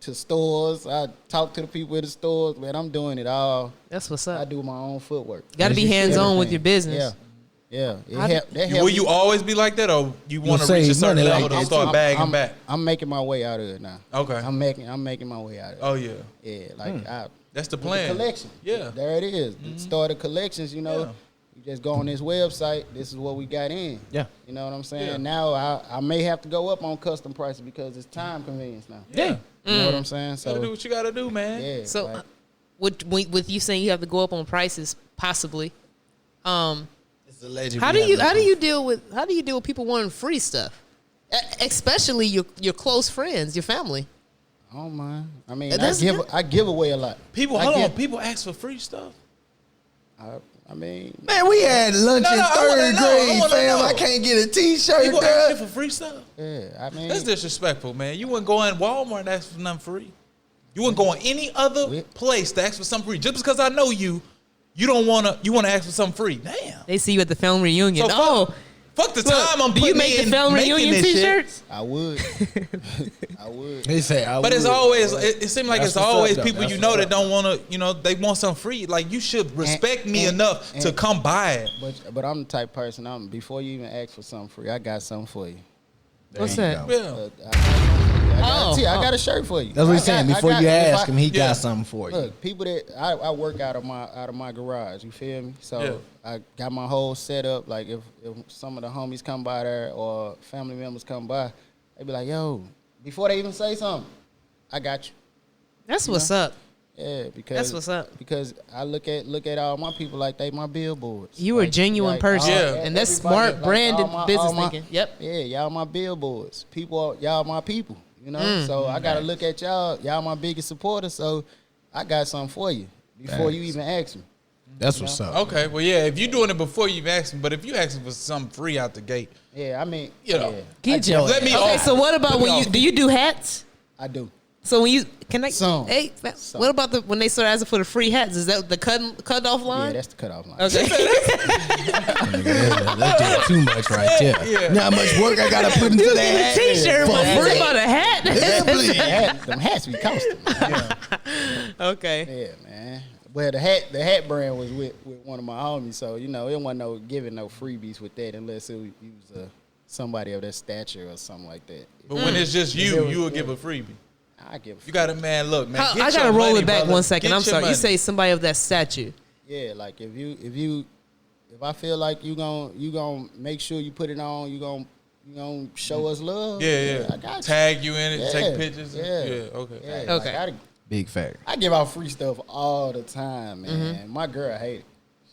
to stores. I talk to the people at the stores. Man, I'm doing it all.
That's what's up.
I do my own footwork.
You got to be hands on with your business.
Yeah.
Will you always be like that, or you want to reach a certain level to start bagging back?
I'm making my way out of it now.
Okay.
I'm making my way out of it.
Oh yeah.
Yeah, like
that's the plan.
The collection.
Yeah.
There it is. Start of collections, you know.
Yeah.
You just go on this website. This is what we got in.
Yeah.
You know what I'm saying?
Yeah.
Now I may have to go up on custom prices because it's time convenience now.
Yeah.
You know what I'm saying? So
Gotta do what you gotta do, man.
yeah.
So, with you saying you have to go up on prices, possibly. How do you deal with people wanting free stuff, especially your close friends, your family?
I don't mind. I mean,
That's
I give away a lot.
People people ask for free stuff.
I mean,
Man, we had lunch in third grade, fam. I can't get a T-shirt.
People ask for free stuff.
yeah. I mean,
That's disrespectful, man. You wouldn't go in Walmart and ask for nothing free. You wouldn't go in any other place to ask for something free. Just because I know you don't wanna ask for something free. Damn.
They see you at the family reunion.
So fuck the time I'm
do you
putting
make the
in
family
making
reunion
this shit.
T-shirts?
I would. I would.
They say
But it's always, it seems like
That's
it's
what's up,
always
though.
people
That's
you know
what's
that don't want to, they want something free. Like, you should respect me enough to come buy it.
But I'm the type of person. Before you even ask for something free, I got something for you.
What's that?
Yeah.
I got a shirt for you.
That's what he's saying. Before you ask him, he
Yeah.
got something for you.
Look, people that I work out of my garage. You feel me? So I got my whole setup. Like if some of the homies come by there or family members come by, they be like, "Yo," before they even say something, I got you.
That's what's up.
Yeah, because
That's what's up.
Because I look at all my people like they my billboards.
You a genuine person, and that's
everybody,
smart branded
all
business
my-
thinking. Yep.
Yeah, y'all my billboards. People, y'all my people. You know, so I gotta look at y'all. Y'all my biggest supporters. So I got something for you before you even ask me.
That's what's up.
Okay, well, yeah, if you're doing it before you ask me, but if you asking for something free out the gate,
Yeah, I mean,
know.
Get you.
let me
Okay,
off.
so what about when
off.
do you do hats?
I do.
So when you connect,
Some.
hey, what about when they start asking for the free hats? Is that the cut off line?
Yeah, that's the cutoff line.
Okay.
That's too much right there.
Yeah.
Now how much work I gotta put into
You
that
get a
hat.
T-shirt, but
For
what
free.
about a hat?
Them hats be costing.
Okay.
Yeah, man. Well, the hat brand was with one of my homies, so it wasn't no giving no freebies with that unless it was somebody of that stature or something like that.
but when it's just you will give a freebie.
I give.
You got to, man, look, man.
I
get
gotta
your
roll
money,
it back
brother.
1 second.
Get
I'm
your
sorry.
money.
You say somebody of that statue.
Yeah, like if I feel like you gonna make sure you put it on, you gonna show us love.
Yeah.
I got you.
Tag you in it,
Yeah,
take pictures.
yeah.
Okay.
Yeah,
Okay.
Like,
Big fact.
I give out free stuff all the time, man. My girl hate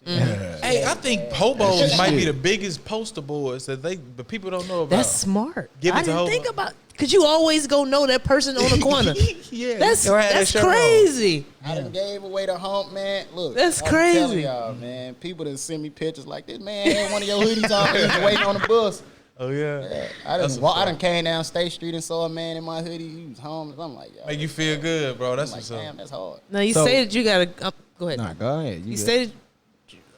it.
Hey, I think hobos might be the biggest poster boards but people don't know about.
That's smart.
Give it
I
to
didn't
Hobo.
think about. Cause you always go know that person on the corner.
Yeah,
That's
go ahead and show 'em.
crazy.
I done gave away the hump, man. Look,
That's
I'm telling
crazy.
y'all, man. People done send me pictures like this. Man had one of your hoodies on. He was waiting on the bus.
Oh yeah.
I done came down State Street and saw a man in my hoodie. He was homeless. I'm like, yo.
Make you feel good, bro. That's
I'm like,
what's up.
damn, that's hard.
Now you
So-
say that you got a. Go ahead.
Nah, go ahead.
You stated.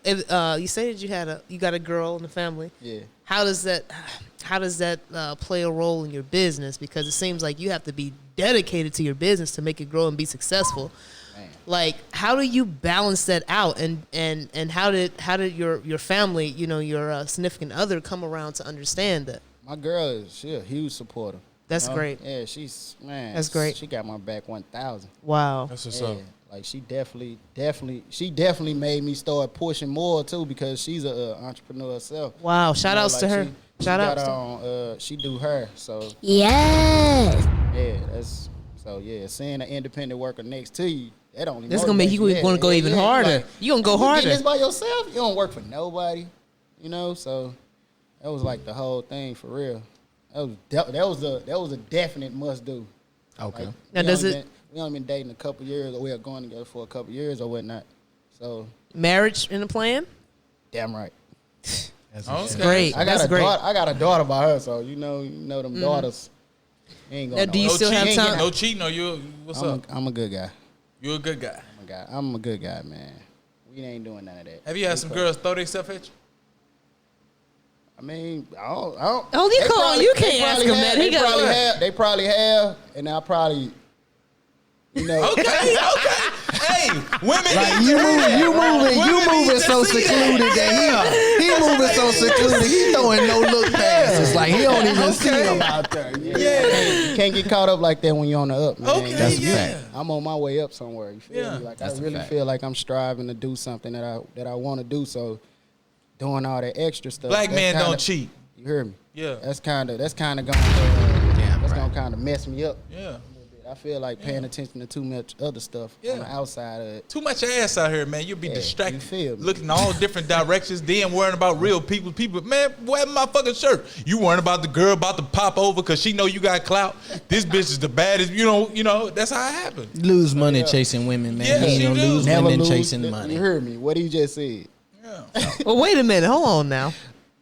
You stated you got a girl in the family.
Yeah.
How does that play a role in your business? Because it seems like you have to be dedicated to your business to make it grow and be successful.
Man.
Like, how do you balance that out? And how did your family, your significant other, come around to understand that?
My girl, she a huge supporter.
That's great.
Yeah, she's, man.
That's great.
She got my back 1,000.
Wow.
That's what's
Yeah,
up.
like she definitely made me start pushing more too because she's a entrepreneur herself.
Wow. Shout outs to her. Shout
out.
outs.
She do her. So
Yes.
yeah, seeing an independent worker next to you, that only
This gonna make you want to go even harder. You gonna go
You
harder.
getting this by yourself. You don't work for nobody. So that was like the whole thing for real. That was a definite must do.
Okay.
Like,
Now, does it?
We only been dating a couple years, or we are going together for a couple years or whatnot. So
marriage in the plan?
Damn right.
That's great.
I got a daughter by her, so you know them daughters ain't going.
Now, do you still have time?
No cheating, or what's up?
I'm a good guy.
You're a good guy.
I'm a good guy, man. We ain't doing none of that.
Have you had some girls throw themselves at you?
I mean, I don't.
Oh, you can't ask him that.
They probably have, and I probably,
Okay. Hey, women.
Like you moving so secluded that he moving so secluded he throwing no look passes. Like he don't even see him out there.
Yeah. You can't get caught up like that when you're on the up, man.
Okay,
that's a fact.
I'm on my way up somewhere. You feel me? Like I really feel like I'm striving to do something that I want to do. So doing all that extra stuff.
Black men don't cheat.
You heard me?
Yeah.
That's kind of gonna kind of mess me up.
Yeah.
I feel like paying attention to too much other stuff on the outside of it.
Too much ass out here, man. You'll be distracted.
You feel me?
Looking in all different directions, then worrying about real people. Man, wear my fucking shirt. You worrying about the girl about to pop over because she know you got clout. This bitch is the baddest. You know, that's how it happens.
Lose money chasing women, man.
Yes,
You
you do.
lose
Never
women
lose.
chasing money.
You heard me? What he just said.
Yeah.
Well, wait a minute. Hold on now.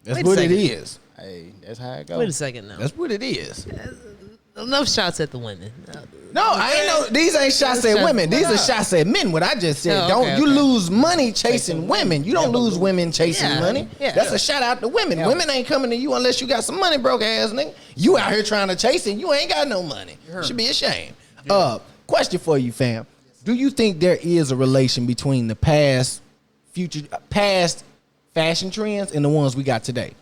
That's what it is.
Hey, that's how it goes.
Wait a second now.
That's what it is.
Enough shots at the women.
No, I ain't know. These ain't shots at women. These are shots at men. What I just said. You lose money chasing women. You don't lose women chasing money.
Yeah.
That's a shout out to women. Yeah. Women ain't coming to you unless you got some money, broke ass nigga. You out here trying to chase and you ain't got no money. You should be ashamed. Question for you, fam. Do you think there is a relation between the past fashion trends and the ones we got today?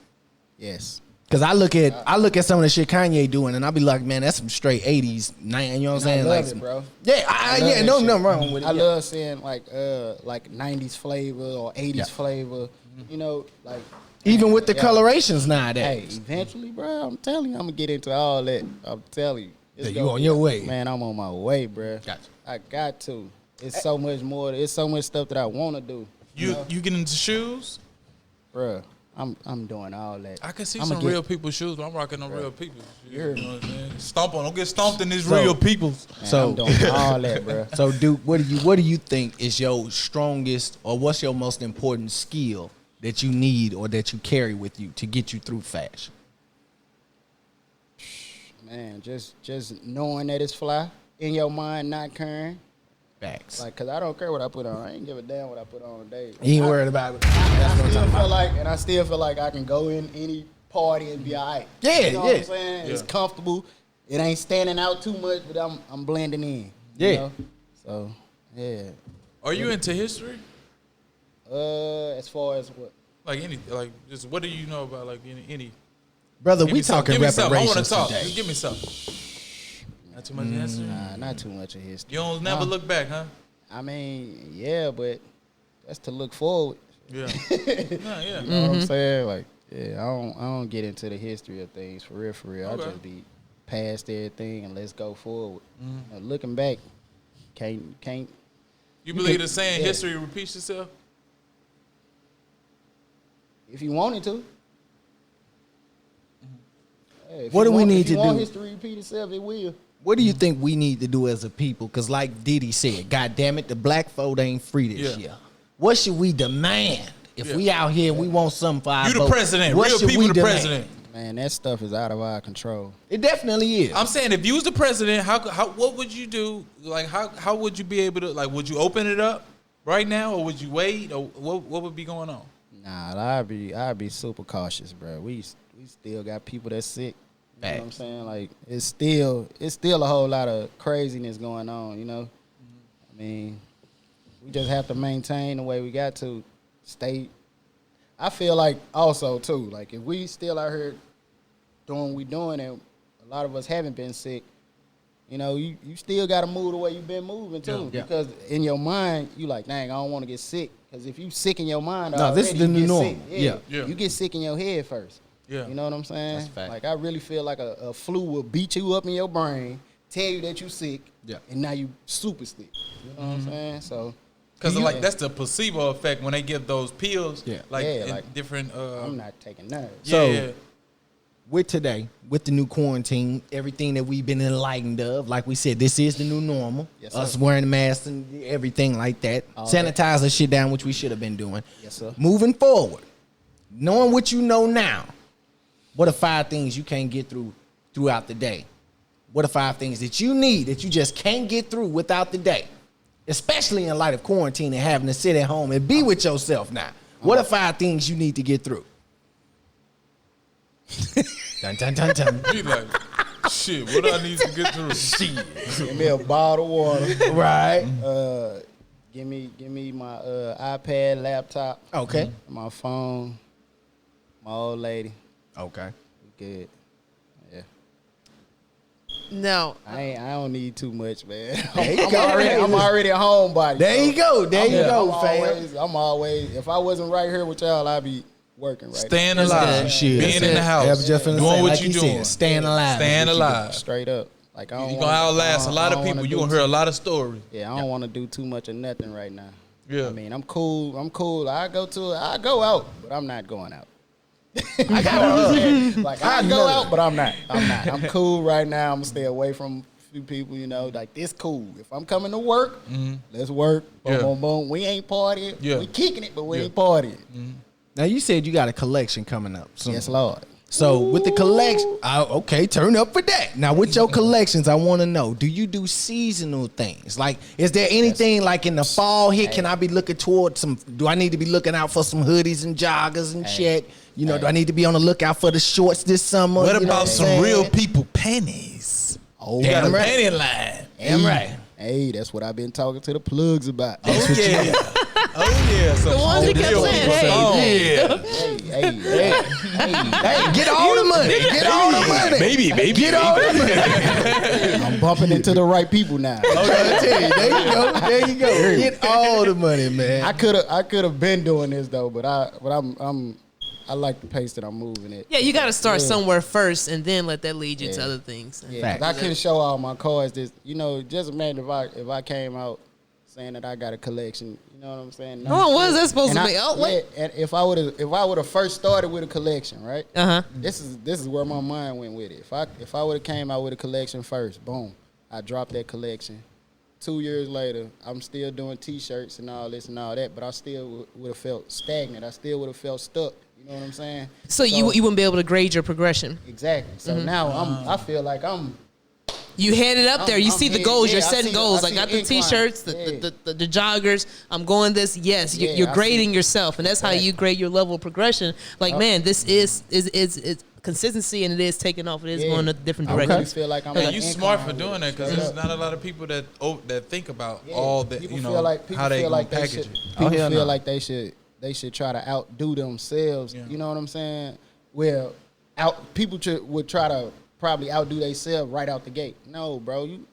Yes.
Cause I look at some of the shit Kanye doing, and I be like, man, that's some straight '80s, you know what I'm saying?
I love it, bro.
Yeah, nothing wrong with it.
I love seeing like '90s flavor or '80s flavor. You know, like
even with the colorations nowadays.
Hey, eventually, bro, I'm telling you, I'm gonna get into all that. I'm telling you,
You on your way,
man. I'm on my way, bro.
Gotcha.
I got to. It's so much more. It's so much stuff that I want to do.
You get into shoes,
bro. I'm doing all that.
I can see some real people's shoes, but I'm rocking on real people's. You
heard
know what I'm saying? Stomp on. Don't get stomped in these real people's.
Man, I'm doing all that, bro.
So, Duke, what do you think is your strongest, or what's your most important skill that you need or that you carry with you to get you through fashion?
Man, just knowing that it's fly in your mind, not caring.
Facts.
Like, cause I don't care what I put on. I ain't give a damn what I put on today.
You ain't worried about it.
I still feel like I can go in any party and be all right.
Yeah,
you know what I'm saying? Yeah. It's comfortable. It ain't standing out too much, but I'm blending in.
Yeah.
You know? So, yeah.
Are you into history?
As far as what?
Like just what do you know about like any?
Brother, we talking reparations
I want to talk.
today.
Just give me something. Not too much history?
Nah, not too much of history.
You don't never look back, huh?
I mean, yeah, but that's to look forward.
Yeah.
You know what I'm saying? Like, yeah, I don't get into the history of things for real. Okay. I just be past everything and let's go forward. Looking back, can't.
You believe the saying history repeats itself?
If you wanted to. Hey,
What do we need to do?
If you want history to repeat itself, it will.
What do you think we need to do as a people? Because like Diddy said, God damn it, the black folk ain't free this year. What should we demand? If we out here, we want something for our
You the president.
What
Real
should
people
we
the
demand?
president.
Man, that stuff is out of our control.
It definitely is.
I'm saying if you was the president, how what would you do? Like how would you be able to would you open it up right now or would you wait or what would be going on?
Nah, I'd be super cautious, bro. We still got people that's sick. You know what I'm saying? Like it's still a whole lot of craziness going on, you know? I mean, we just have to maintain the way we got to stay. I feel like also too, like if we still out here doing what we doing and a lot of us haven't been sick, you know, you still gotta move the way you've been moving too. Yeah. Because in your mind, you like, dang, I don't wanna get sick. Because if you sick in your mind,
this is the new norm.
Yeah. You get sick in your head first.
Yeah.
You know what I'm saying?
That's a fact.
Like I really feel like a flu will beat you up in your brain, tell you that you sick, and now you super sick. You know what I'm saying? So
because that's the placebo effect when they give those pills.
Like
different.
I'm not taking none.
So with today, with the new quarantine, everything that we've been enlightened of, like we said, this is the new normal.
Yes,
us
sir.
wearing masks and everything like that. Sanitize the shit down, which we should have been doing.
Yes, sir.
Moving forward, knowing what you know now, what are 5 things you can't get through throughout the day? What are 5 things that you need that you just can't get through without the day? Especially in light of quarantine and having to sit at home and be with yourself now. What are 5 things you need to get through? Dun, dun, dun, dun.
Be like, shit, what do I need to get through? Shit.
Give me a bottle of water.
Right.
Give me my iPad, laptop.
Okay.
My phone. My old lady.
Okay.
We good. Yeah.
No.
I don't need too much, man.
There you
I'm
go.
already a homebody.
There you go. There you go, fam.
I'm always, if I wasn't right here with y'all, I'd be working right
Staying
now.
alive.
Shit.
Being in the house.
I was just finna
doing
say,
what
like
you
he
doing.
said, staying alive.
Staying alive.
Straight up. Like I don't
You're going to outlast a lot of people. You're going to hear a lot of stories.
Yeah, I don't want to do too much of nothing right now.
Yeah.
I mean, I'm cool. I go out, but I'm not going out. I go out, but I'm not. I'm cool right now. I'm gonna stay away from a few people, you know, like this cool. If I'm coming to work, let's work. Boom, boom, boom. We ain't partying.
Yeah.
We kicking it, but we ain't partying.
Now, you said you got a collection coming up soon.
Yes, Lord.
So with the collection, okay, turn up for that. Now with your collections, I want to know: do you do seasonal things? Like, is there anything like in the fall here? Can I be looking toward some? Do I need to be looking out for some hoodies and joggers and shit? You know, do I need to be on the lookout for the shorts this summer?
What
You know
about
I'm
some
saying?
real people panties?
Oh,
You got a
right.
panty line.
Damn right.
Hey, that's what I've been talking to the plugs about.
Oh, yeah. Oh, yeah.
The ones he kept saying, hey.
Hey, get all the money. Get all the money.
Baby.
Get all the money.
I'm bumping into the right people now.
I'm trying to tell you. There you go. Get all the money, man.
I could have been doing this though, but I like the pace that I'm moving at.
Yeah, you got to start somewhere first and then let that lead you to other things.
Yeah, 'cause I couldn't show all my cards. This, you know, just imagine if I came out saying that I got a collection. You know what I'm saying?
Oh, what is that supposed to be?
Oh, wait. Yeah, and if I would have first started with a collection, right? This is where my mind went with it. If I would have came out with a collection first, boom, I dropped that collection. 2 years later, I'm still doing T-shirts and all this and all that, but I still would have felt stagnant. I still would have felt stuck. You know what I'm saying?
So you wouldn't be able to grade your progression.
Exactly. So now I feel like I'm.
You headed up there. You see the goals. You're setting goals. I got the
incline.
T-shirts, the joggers. I'm going this. Yes, you're grading yourself, and that's how you grade your level of progression. Like, man, this is consistency, and it is taking off. It is going a different direction.
I really feel like I'm.
Hey, you smart for doing that because there's not a lot of people that think about all that.
People
You
feel
know
like, people
how they
feel
gonna
like they
package
should.
it.
People
hell
feel
no.
like they should try to outdo themselves.
Yeah.
You know what I'm saying? Well, people would try to probably outdo themselves right out the gate. No, bro, you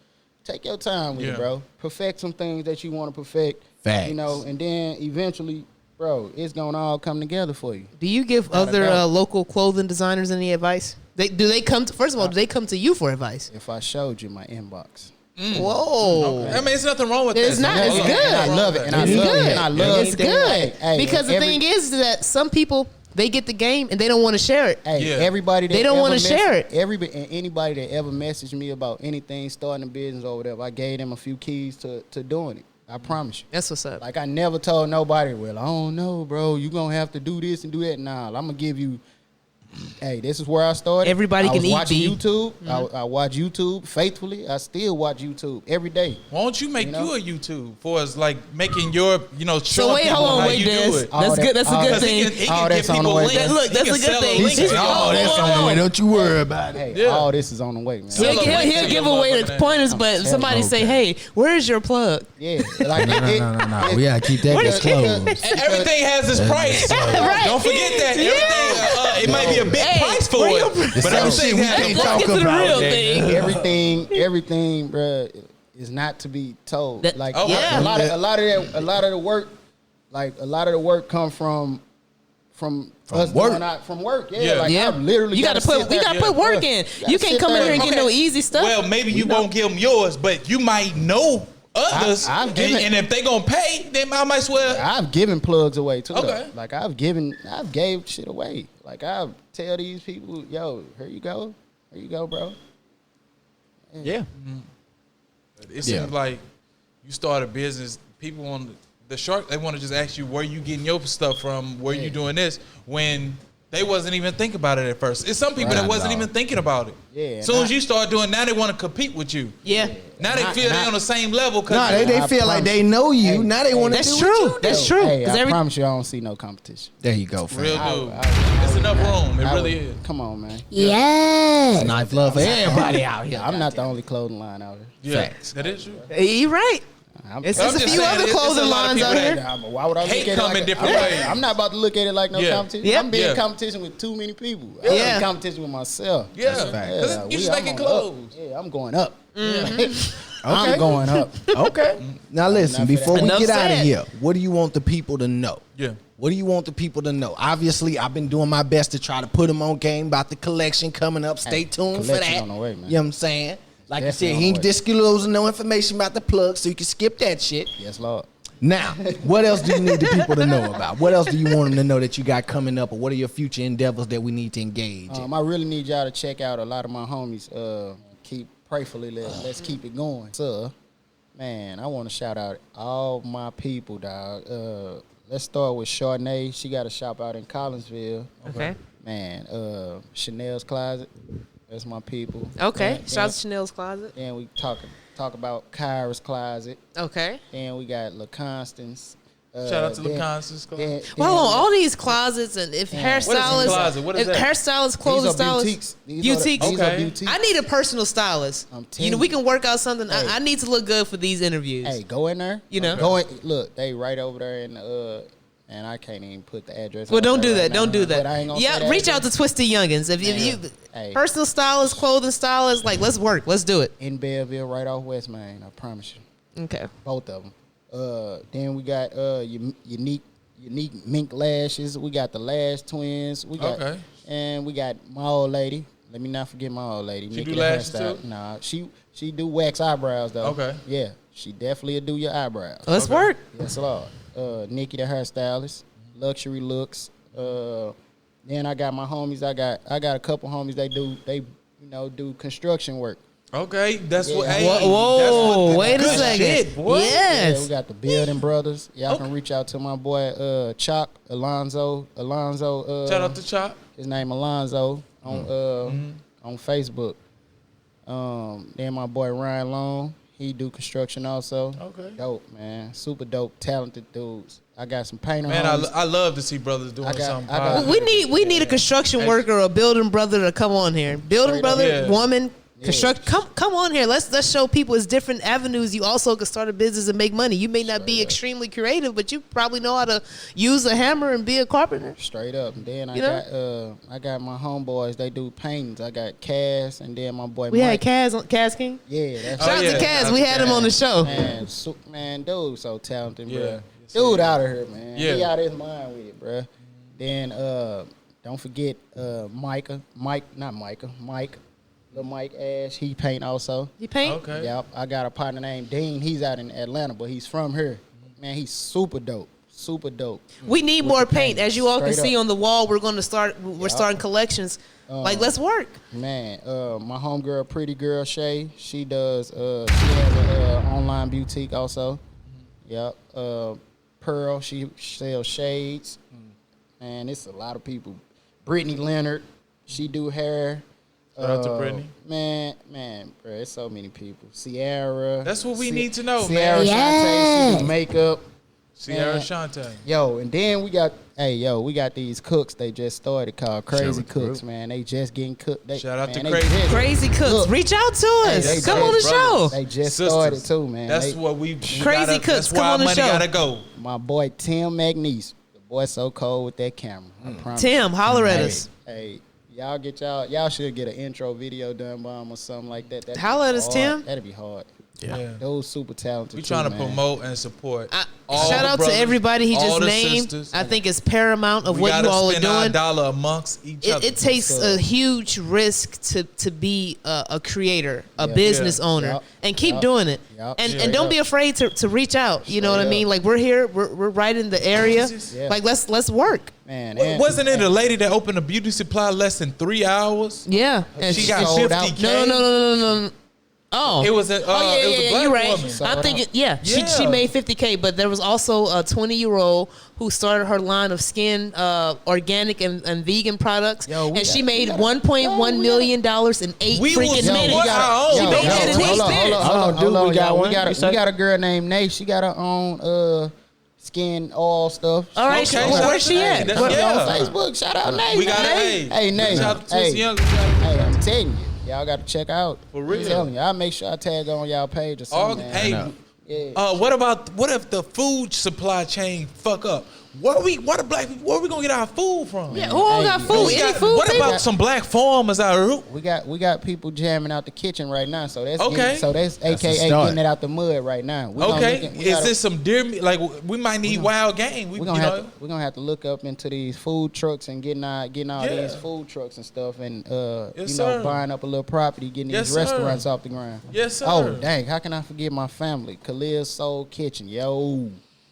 take your time with it, bro. Perfect some things that you want to perfect.
Facts.
You know, and then eventually, bro, it's gonna all come together for you.
Do you give other local clothing designers any advice? Do they come to you for advice?
If I showed you my inbox.
Whoa.
I mean, it's nothing wrong with
It's
that.
not. It's good.
And I love it. And I love it. And I love
It's good. Because the thing is that some people, they get the game and they don't want to share it.
Hey, everybody that
They don't
ever
wanna share it.
Anybody that ever messaged me about anything, starting a business or whatever, I gave them a few keys to doing it. I promise you.
That's what's up.
Like, I never told nobody, well, I don't know, bro. You going to have to do this and do that. Nah, I'm going to give you, hey, this is where I started.
Everybody can eat,
I was watching
B.
YouTube. I watch YouTube faithfully. I still watch YouTube every day.
Why don't you make you a YouTube for us, like making your,
So wait, hold on, wait, Des. That's good. That's a good thing.
He can give people links.
Look, that's a good thing.
Oh, that's on the way. Don't you worry about it.
Hey, all this is on the way, man.
He'll give away the pointers, but somebody say, hey, where's your plug?
Yeah. Like,
No. We gotta keep that disclosed.
Everything has its price.
Right.
Don't forget that. Everything, it might be a big price for it, but everything has a
talk
Let's get to the
about
real
that.
thing.
everything, bruh, is not to be told. Like,
yeah.
a lot of the work come from us
work.
going out from work. Yeah,
Yeah.
like,
Yeah,
I've literally
you gotta
sit there.
put work in. You can't come in here and get no easy stuff.
Well, maybe you won't give them yours, but you might know others.
I've given-
and if they gonna pay, then I might as well.
I've given plugs away too.
Okay.
Though. Like, I've gave shit away. Like I tell these people, yo, here you go, bro.
Yeah.
It seems like you start a business. People on the Shark, they want to just ask you where you getting your stuff from, where you doing this, when they wasn't even thinking about it at first. It's some people that wasn't even thinking about it.
Yeah.
As soon as you start doing, now they want to compete with you.
Yeah.
Now they feel they on the same level.
No, they feel like they know you.
Hey,
now they want to do
That's true. That's true.
Hey, I promise you, I don't see no competition.
There you go, fam.
Real dude. It's enough room. It really is.
Come on, man.
Yes.
Knife love for everybody out here.
I'm not the only clothing line out here.
Yeah,
Facts.
that is true.
You're right.
just
It's a few
saying,
other
it's
clothing
a lot of
lines
people
out here.
Why would I look
Hate
at it
come in
like
different ways.
I'm not about to look at it like no competition.
Yeah.
I'm being
Yeah.
in competition with too many people. I'm
Yeah.
in competition with myself.
Yeah,
That's a fact.
because
Yeah,
you're just
I'm
making
on
clothes.
up. Yeah, I'm going up.
Okay.
I'm going up.
Okay. Now listen,
Enough of
before
that.
we
Enough
get out of
said.
here, what do you want the people to know?
Yeah.
What do you want the people to know? Obviously, I've been doing my best to try to put them on game about the collection coming up. Stay tuned for
collection
that.
on the way, man.
You know what I'm saying? Like
Definitely
you said,
on
he
the
ain't
way.
disclosing no information about the plug, so you can skip that shit.
Yes, Lord.
Now, what else do you need the people to know about? What else do you want them to know that you got coming up, or what are your future endeavors that we need to engage in?
I really need y'all to check out a lot of my homies. Prayfully, let's keep it going. So, man, I want to shout out all my people, dog. Let's start with Chardonnay. She got a shop out in Collinsville.
Okay.
Man, Chanel's Closet. That's my people.
Okay.
Then-
Shout out to Chanel's Closet.
Then we talk about Kyra's Closet.
Okay.
Then we got La Constance.
Shout out to La Constance.
Well, on all these closets, and if hairstylists,
closet? What is that?
hairstylists, clothing
these are
stylists,
boutiques. These are
Okay.
boutiques.
I need a personal stylist.
I'm
You
telling
know, we
you.
can work out something.
Hey.
I need to look good for these interviews.
Hey, go in there.
You know?
Go in, look, they right over there in and I can't even put the address.
Well,
out
don't
there
do that.
right
Don't
now,
do
but I ain't
that.
gonna say
Yeah,
that
reach out
address.
to Twisted Younginz. If you
Hey.
personal stylist, clothing stylist, like let's work. Let's do it.
In Belleville, right off West Main. I promise you,
Okay.
both of them. Then we got unique mink lashes. We got the Lash Twins. We got and we got my old lady. Let me not forget my old lady.
She
Nikki
do
the
lashes
hairstyle.
too?
Nah, she do wax eyebrows though.
Okay.
Yeah, she definitely will do your eyebrows.
Let's work.
Yes, Lord. Nikki the hairstylist, luxury looks. Then I got my homies. I got a couple homies. They do construction work.
Okay, that's what.
Yeah.
Hey,
Whoa,
that's
wait a
good
second.
shit, boy.
Yes.
Yeah, we got the Building Brothers. Y'all can reach out to my boy Chalk Alonzo.
Shout out to Chop.
His name Alonzo on Facebook. Then my boy Ryan Long. He do construction also.
Okay.
Dope, man. Super dope, talented dudes. I got some painter
Man,
homies.
I love to see brothers doing something
I got-
positive.
We need a construction worker or a building brother to come on here. Building
Straight up.
brother,
Yeah.
woman, construct. Come on here. Let's show people it's different avenues. You also can start a business and make money. You may not be extremely creative, but you probably know how to use a hammer and be a carpenter.
Straight up. And then
You know?
I got my homeboys. They do paintings. I got Cass and then my boy
We
Mike.
had Kaz King.
Yeah, that's
Shout out
yeah.
to
Shout
Kaz.
out
We
to
had him on the show.
Man, dude, so talented,
Yeah.
bro.
Yes,
Dude out of here, man.
Yeah.
He out of his mind with it, bro. Then don't forget Mike, Lil Mike Ash. He paint also.
You paint?
Okay.
Yep. I got a partner named Dean. He's out in Atlanta, but he's from here. Man, he's super dope. Super dope.
We need more paint. As you all can
Straight
see
up.
on the wall, we're starting collections. Like, let's work.
Man, my homegirl, Pretty Girl Shay, she does. She has an online boutique also. Yep. Pearl, she sells shades. Man, it's a lot of people. Brittany Leonard, she do hair.
Shout out to Brittany.
Man, bro, it's so many people. Sierra.
That's what we need to know,
Sierra
man.
Shantae, she do makeup.
Sierra
Man.
Shante.
Yo, and then we got these cooks they just started called Crazy Cooks, man. They just getting cooked.
Shout out to
they
Crazy
just-
Crazy Cooks.
Look.
Reach out to us.
they
Come on the
brothers.
show.
They just
Sisters.
started too, man.
That's
They-
what we
Crazy
gotta,
Cooks,
That's
come
where
on
our
the
money
show.
gotta go.
My boy Tim McNeese. The boy so cold with that camera. I promise.
Tim, holler at
Hey,
us.
Hey, y'all should get an intro video done by him or something like that. That'd
Holla
be
at us,
hard.
Tim.
That'd be hard.
Yeah.
Those super talented.
We trying to promote and support.
Shout out to everybody he just named.
Sisters.
I think it's paramount of
We
what you all are
spend
doing.
$1 amongst each other.
It takes a huge risk to be a creator, a business owner, and keep doing it. And don't be afraid to reach out. You know what I mean? Like we're here, we're right in the area. Like let's work.
Man,
wasn't it a lady that opened a beauty supply less than 3 hours?
Yeah,
and she got $50K.
No. Oh,
it was a black
you're right.
woman.
I'm thinking, she made $50K, but there was also a 20-year-old who started her line of skin, organic and vegan products, and she made $1.1 million in 8 freaking minutes. She made that in 8 minutes.
Hold on, dude. We got a girl named Nate. She got her own skin all stuff.
All right, where's she at?
On Facebook. Shout out Nate.
We got
Nate. Hey, Nate.
Shout out to Twisted Younginz.
Hey, I'm telling you. Y'all got to check out.
For real.
I'm telling you. I'll make sure I tag on y'all page or something.
What if the food supply chain fuck up? Where we gonna get our food from?
Yeah, who all got food?
What about some black farmers out here?
We got people jamming out the kitchen right now. So that's
That's
AKA getting it out the mud right now.
Is this some deer meat? Like we might need wild game.
We're gonna have to look up into these food trucks and getting all these food trucks and stuff and buying up a little property, getting these restaurants off the ground.
Yes, sir.
Oh dang, how can I forget my family? Khalil's Soul Kitchen, yo.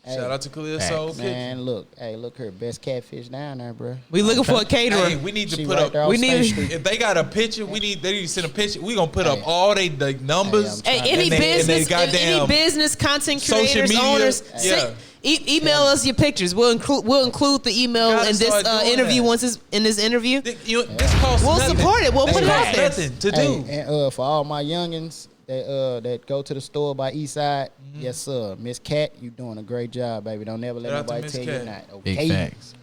Shout out to Khalil's Soul Kitchen.
Man, look here, best catfish down there, bro.
We looking for a caterer.
Hey, we need to put up.
We need.
If they got a picture, they need to send a picture. We gonna put up all they numbers.
Any business content creators, owners, email us your pictures. We'll include the email in this interview. In this interview,
this costs
we'll
nothing.
support it. We'll put it out there.
Nothing to do.
And for all my youngins that go to the store by East Side, yes sir, Miss Cat, you doing a great job, baby. Don't never let nobody tell you not. Okay,
big facts.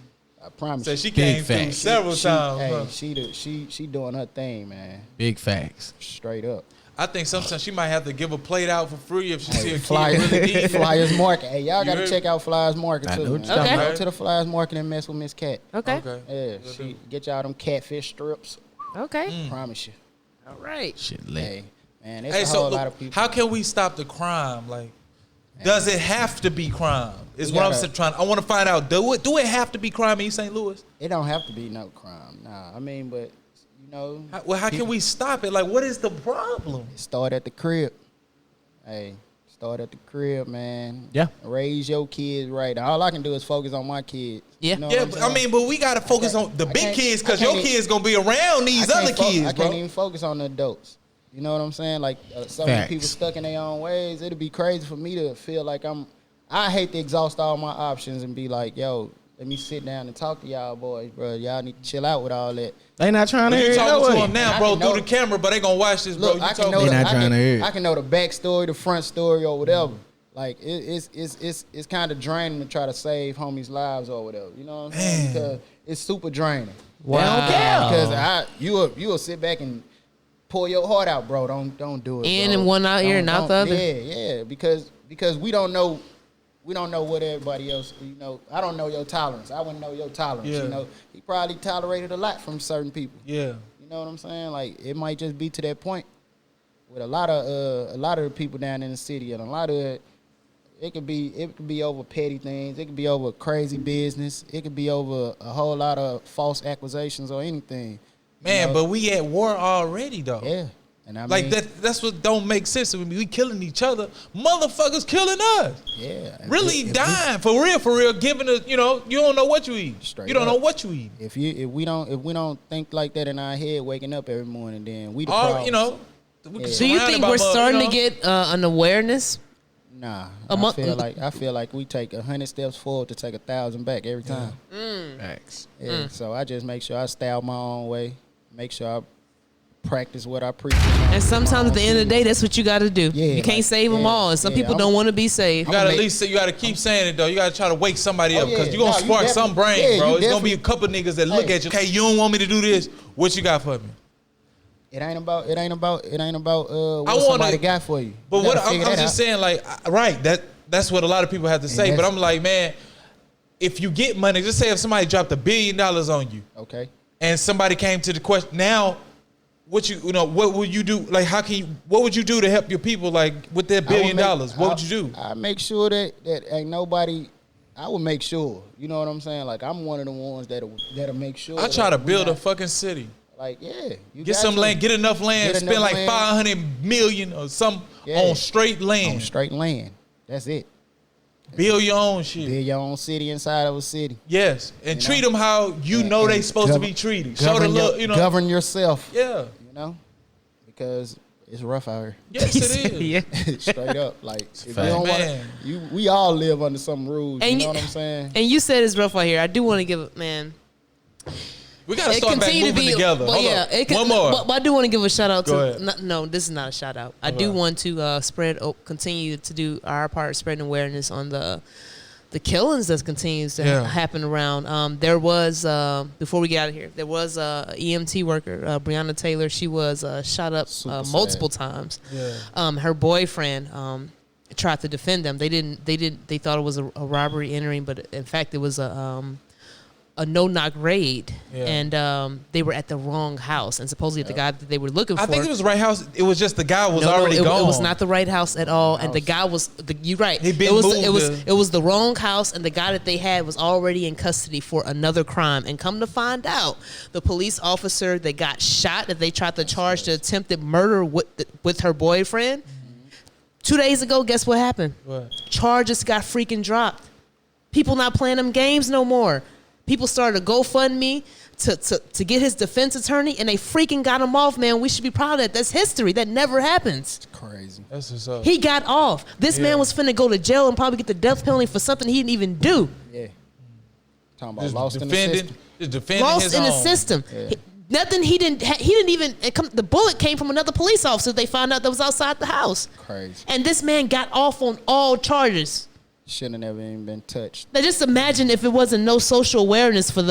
I promise.
So she came through several times.
Hey, she doing her thing, man.
Big facts.
Straight up.
I think sometimes she might have to give a plate out for free if she see a kid really need it.
Flyers Market. Hey, y'all got to check out Flyers Market too.
Okay.
Go to the Flyers Market and mess with Miss Cat.
Okay.
Yeah, she get y'all them catfish strips.
Okay.
Promise you.
All right.
Shit lit.
Hey, man, it's a whole lot of people.
How can we stop the crime? Like, does it have to be crime? Is what I'm trying. I want to find out. Do it have to be crime in East St. Louis?
It don't have to be no crime. Nah, I mean, but you know.
How can we stop it? Like, what is the problem?
Start at the crib. Hey, start at the crib, man.
Yeah.
Raise your kids right. All I can do is focus on my kids.
Yeah.
You know
Yeah, but we gotta focus on the big kids because your kids gonna be around these other kids,
I
bro.
can't even focus on the adults. You know what I'm saying? Like some of the people stuck in their own ways. It'd be crazy for me to feel like I hate to exhaust all my options and be like, yo, let me sit down and talk to y'all boys, bro. Y'all need to chill out with all that.
They not trying to hear
You
it.
talking to them now, bro, through the camera, but they gonna watch this, bro.
Look, I can know the backstory, the front story, or whatever. Like it's kind of draining to try to save homies' lives or whatever. You know what I'm saying? Because it's super draining.
Wow.
They don't care because you will sit back and pull your heart out, bro. Don't do it.
And one out here and out the other.
Yeah. Because we don't know what everybody else. You know, I don't know your tolerance. I wouldn't know your tolerance.
Yeah.
You know, he probably tolerated a lot from certain people.
Yeah.
You know what I'm saying? Like it might just be to that point with a lot of the people down in the city, and a lot of it could be over petty things. It could be over crazy business. It could be over a whole lot of false accusations or anything.
Man, but we at war already, though.
Yeah. And I
like
mean,
that's what don't make sense. We killing each other. Motherfuckers killing us.
Yeah.
Really dying for real, giving us, you don't know what you eat. You don't know what you eat.
If we don't think like that in our head waking up every morning, then we the problem.
So you think we're starting to get an awareness?
Nah. I feel like we take 100 steps forward to take 1,000 back every time.
Facts.
Yeah. So I just make sure I stay out my own way. Make sure I practice what I preach.
And sometimes at the end of the day, that's what you got to do.
Yeah,
you can't save them all. And some people don't want to be saved.
You got to you got to keep saying it though. You got to try to wake somebody up because you're gonna spark some brain, bro. It's gonna be a couple niggas that look at you. Okay, you don't want me to do this. What you got for me?
It ain't about what somebody got for you.
But what I'm just saying, like, right? That's what a lot of people have to say. But I'm like, man, if you get money, just say if somebody dropped $1 billion on you,
okay.
And somebody came to the question, now what would you do? Like, what would you do to help your people, like, with their $1 billion? What would you do?
I make sure that ain't nobody. I would make sure. You know what I'm saying? Like, I'm one of the ones that'll make sure.
I try to build a fucking city.
Like, yeah, you
get some land, get enough land, spend like $500 million or something on straight land.
On straight land. That's it.
Build your own shit.
Build your own city inside of a city.
Yes, and treat them how you know they supposed to be treated. Show the look,
govern yourself.
Yeah,
because it's rough out here.
Yes, it is.
Yeah.
Straight up, like if you don't want we all live under some rules. And you know what I'm saying?
And you said it's rough out here. I do want to give
we gotta start back moving together.
But
one more.
But I do want to give a shout out
Go
to.
ahead.
No, this is not a shout out. I do want to continue to do our part, spreading awareness on the killings that continues to happen around. There was before we get out of here, there was a EMT worker, Breonna Taylor. She was shot up multiple times. Yeah. Her boyfriend tried to defend them. They thought it was a robbery entering, but in fact it was a no-knock raid, and they were at the wrong house, and supposedly the guy that they were looking for.
I think it was the right house. It was just the guy was already gone.
It was not the right house at all, and the guy was. You're right.
It
was the wrong house, and the guy that they had was already in custody for another crime. And come to find out, the police officer that got shot, that they tried to charge the attempted murder with her boyfriend. 2 days ago, guess what happened?
What?
Charges got freaking dropped. People not playing them games no more. People started a GoFundMe to get his defense attorney, and they freaking got him off, man. We should be proud of that. That's history. That never happens.
It's crazy.
That's what's up.
He got off. This man was finna go to jail and probably get the death penalty for something he didn't even do.
Yeah. Talking about lost in the system.
Lost in the system.
Yeah.
He didn't even the bullet came from another police officer they found out that was outside the house.
Crazy.
And this man got off on all charges.
Shouldn't have never even been touched.
Now just imagine if it wasn't no social awareness for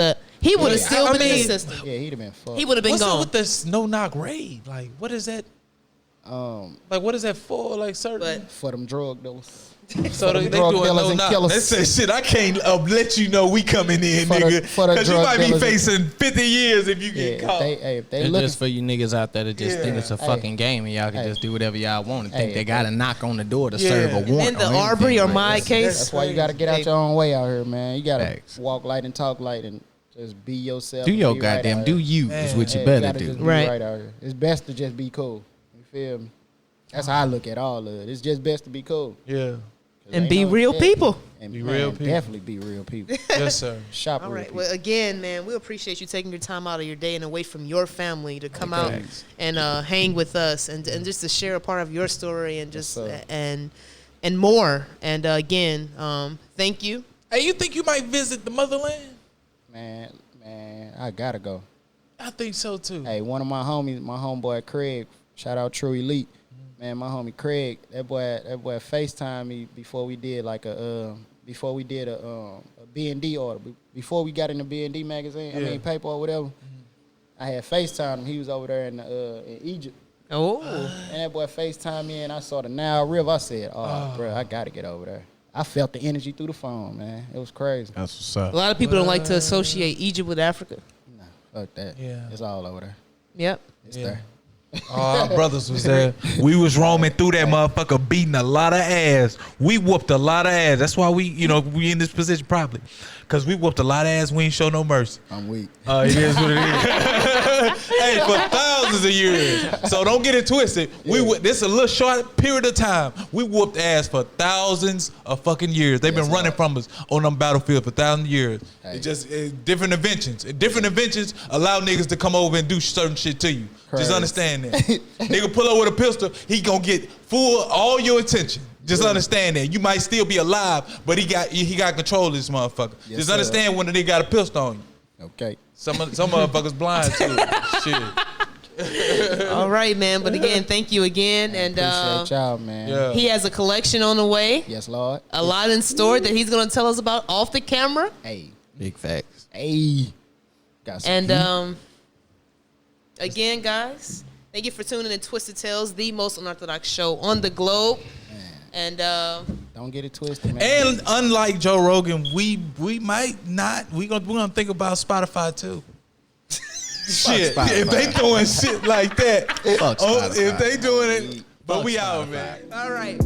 he would have still been in the system.
Yeah, he'd have been fucked.
He would have been
What's
gone.
up with this no-knock raid? Like, what is that? Like, what is that for? Like, certain
for them drug dealers.
So they do a no-knock. They say, shit, I can't let you know we coming in, nigga. Because you might be facing 50 years if you get caught.
If they just for you niggas out there that just think it's a fucking game and y'all can just do whatever y'all want and think they got to knock on the door to serve a warrant.
In the Arbery or my case.
That's why you got to get out your own way out here, man. You got to walk light and talk light and just be yourself.
Do your goddamn, do you is what you better do.
Right out here. It's best to just be cool. You feel me? That's how I look at all of it. It's just best to be cool.
Yeah.
And be real people.
And be real people. Definitely be real people.
Yes, sir.
Shop
all
real
right.
people.
Well, again, man, we appreciate you taking your time out of your day and away from your family to come out and hang with us and just to share a part of your story and just and more. And again, thank you.
Hey, you think you might visit the motherland?
Man, I gotta go.
I think so too.
Hey, one of my homies, my homeboy Craig, shout out True Elite. Man, my homie Craig, that boy FaceTimed me before we did a B&D order. Before we got in the B&D magazine, paper or whatever. I had FaceTimed him. He was over there in Egypt.
Oh.
And that boy FaceTimed me and I saw the Nile River. I said, bro, I got to get over there. I felt the energy through the phone, man. It was crazy.
That's what's up.
A lot of people don't like to associate Egypt with Africa.
Nah, fuck that.
Yeah.
It's all over there.
Yep.
It's there.
Our brothers was there. We was roaming through that motherfucker, beating a lot of ass. We whooped a lot of ass. That's why we in this position probably. Because we whooped a lot of ass. We ain't show no mercy.
I'm weak.
It is what it is. Hey, for thousands of years. So don't get it twisted. This is a little short period of time. We whooped ass for thousands of fucking years. They've been running from us on them battlefield for thousands of years. Hey. It's just different inventions. Different inventions allow niggas to come over and do certain shit to you. Just understand that. Nigga pull up with a pistol, he gonna get all your attention. Just understand that. You might still be alive, but he got control of this motherfucker. Yes, just understand when the nigga got a pistol on you.
Okay.
Some motherfuckers blind too. Shit.
All right, man. But again, thank you again.
And appreciate y'all, man.
Yeah.
He has a collection on the way.
Yes, Lord.
A lot in store that he's gonna tell us about off the camera.
Hey.
Big facts.
Hey. Got some
and again, guys, thank you for tuning in to Twisted Tales, the most unorthodox show on the globe. And
don't get it twisted, man.
And unlike Joe Rogan, we might not. We're gonna think about Spotify too. shit. If they throwing shit like that,
Fuck
if
Spotify.
they doing it, but we out, man.
All right.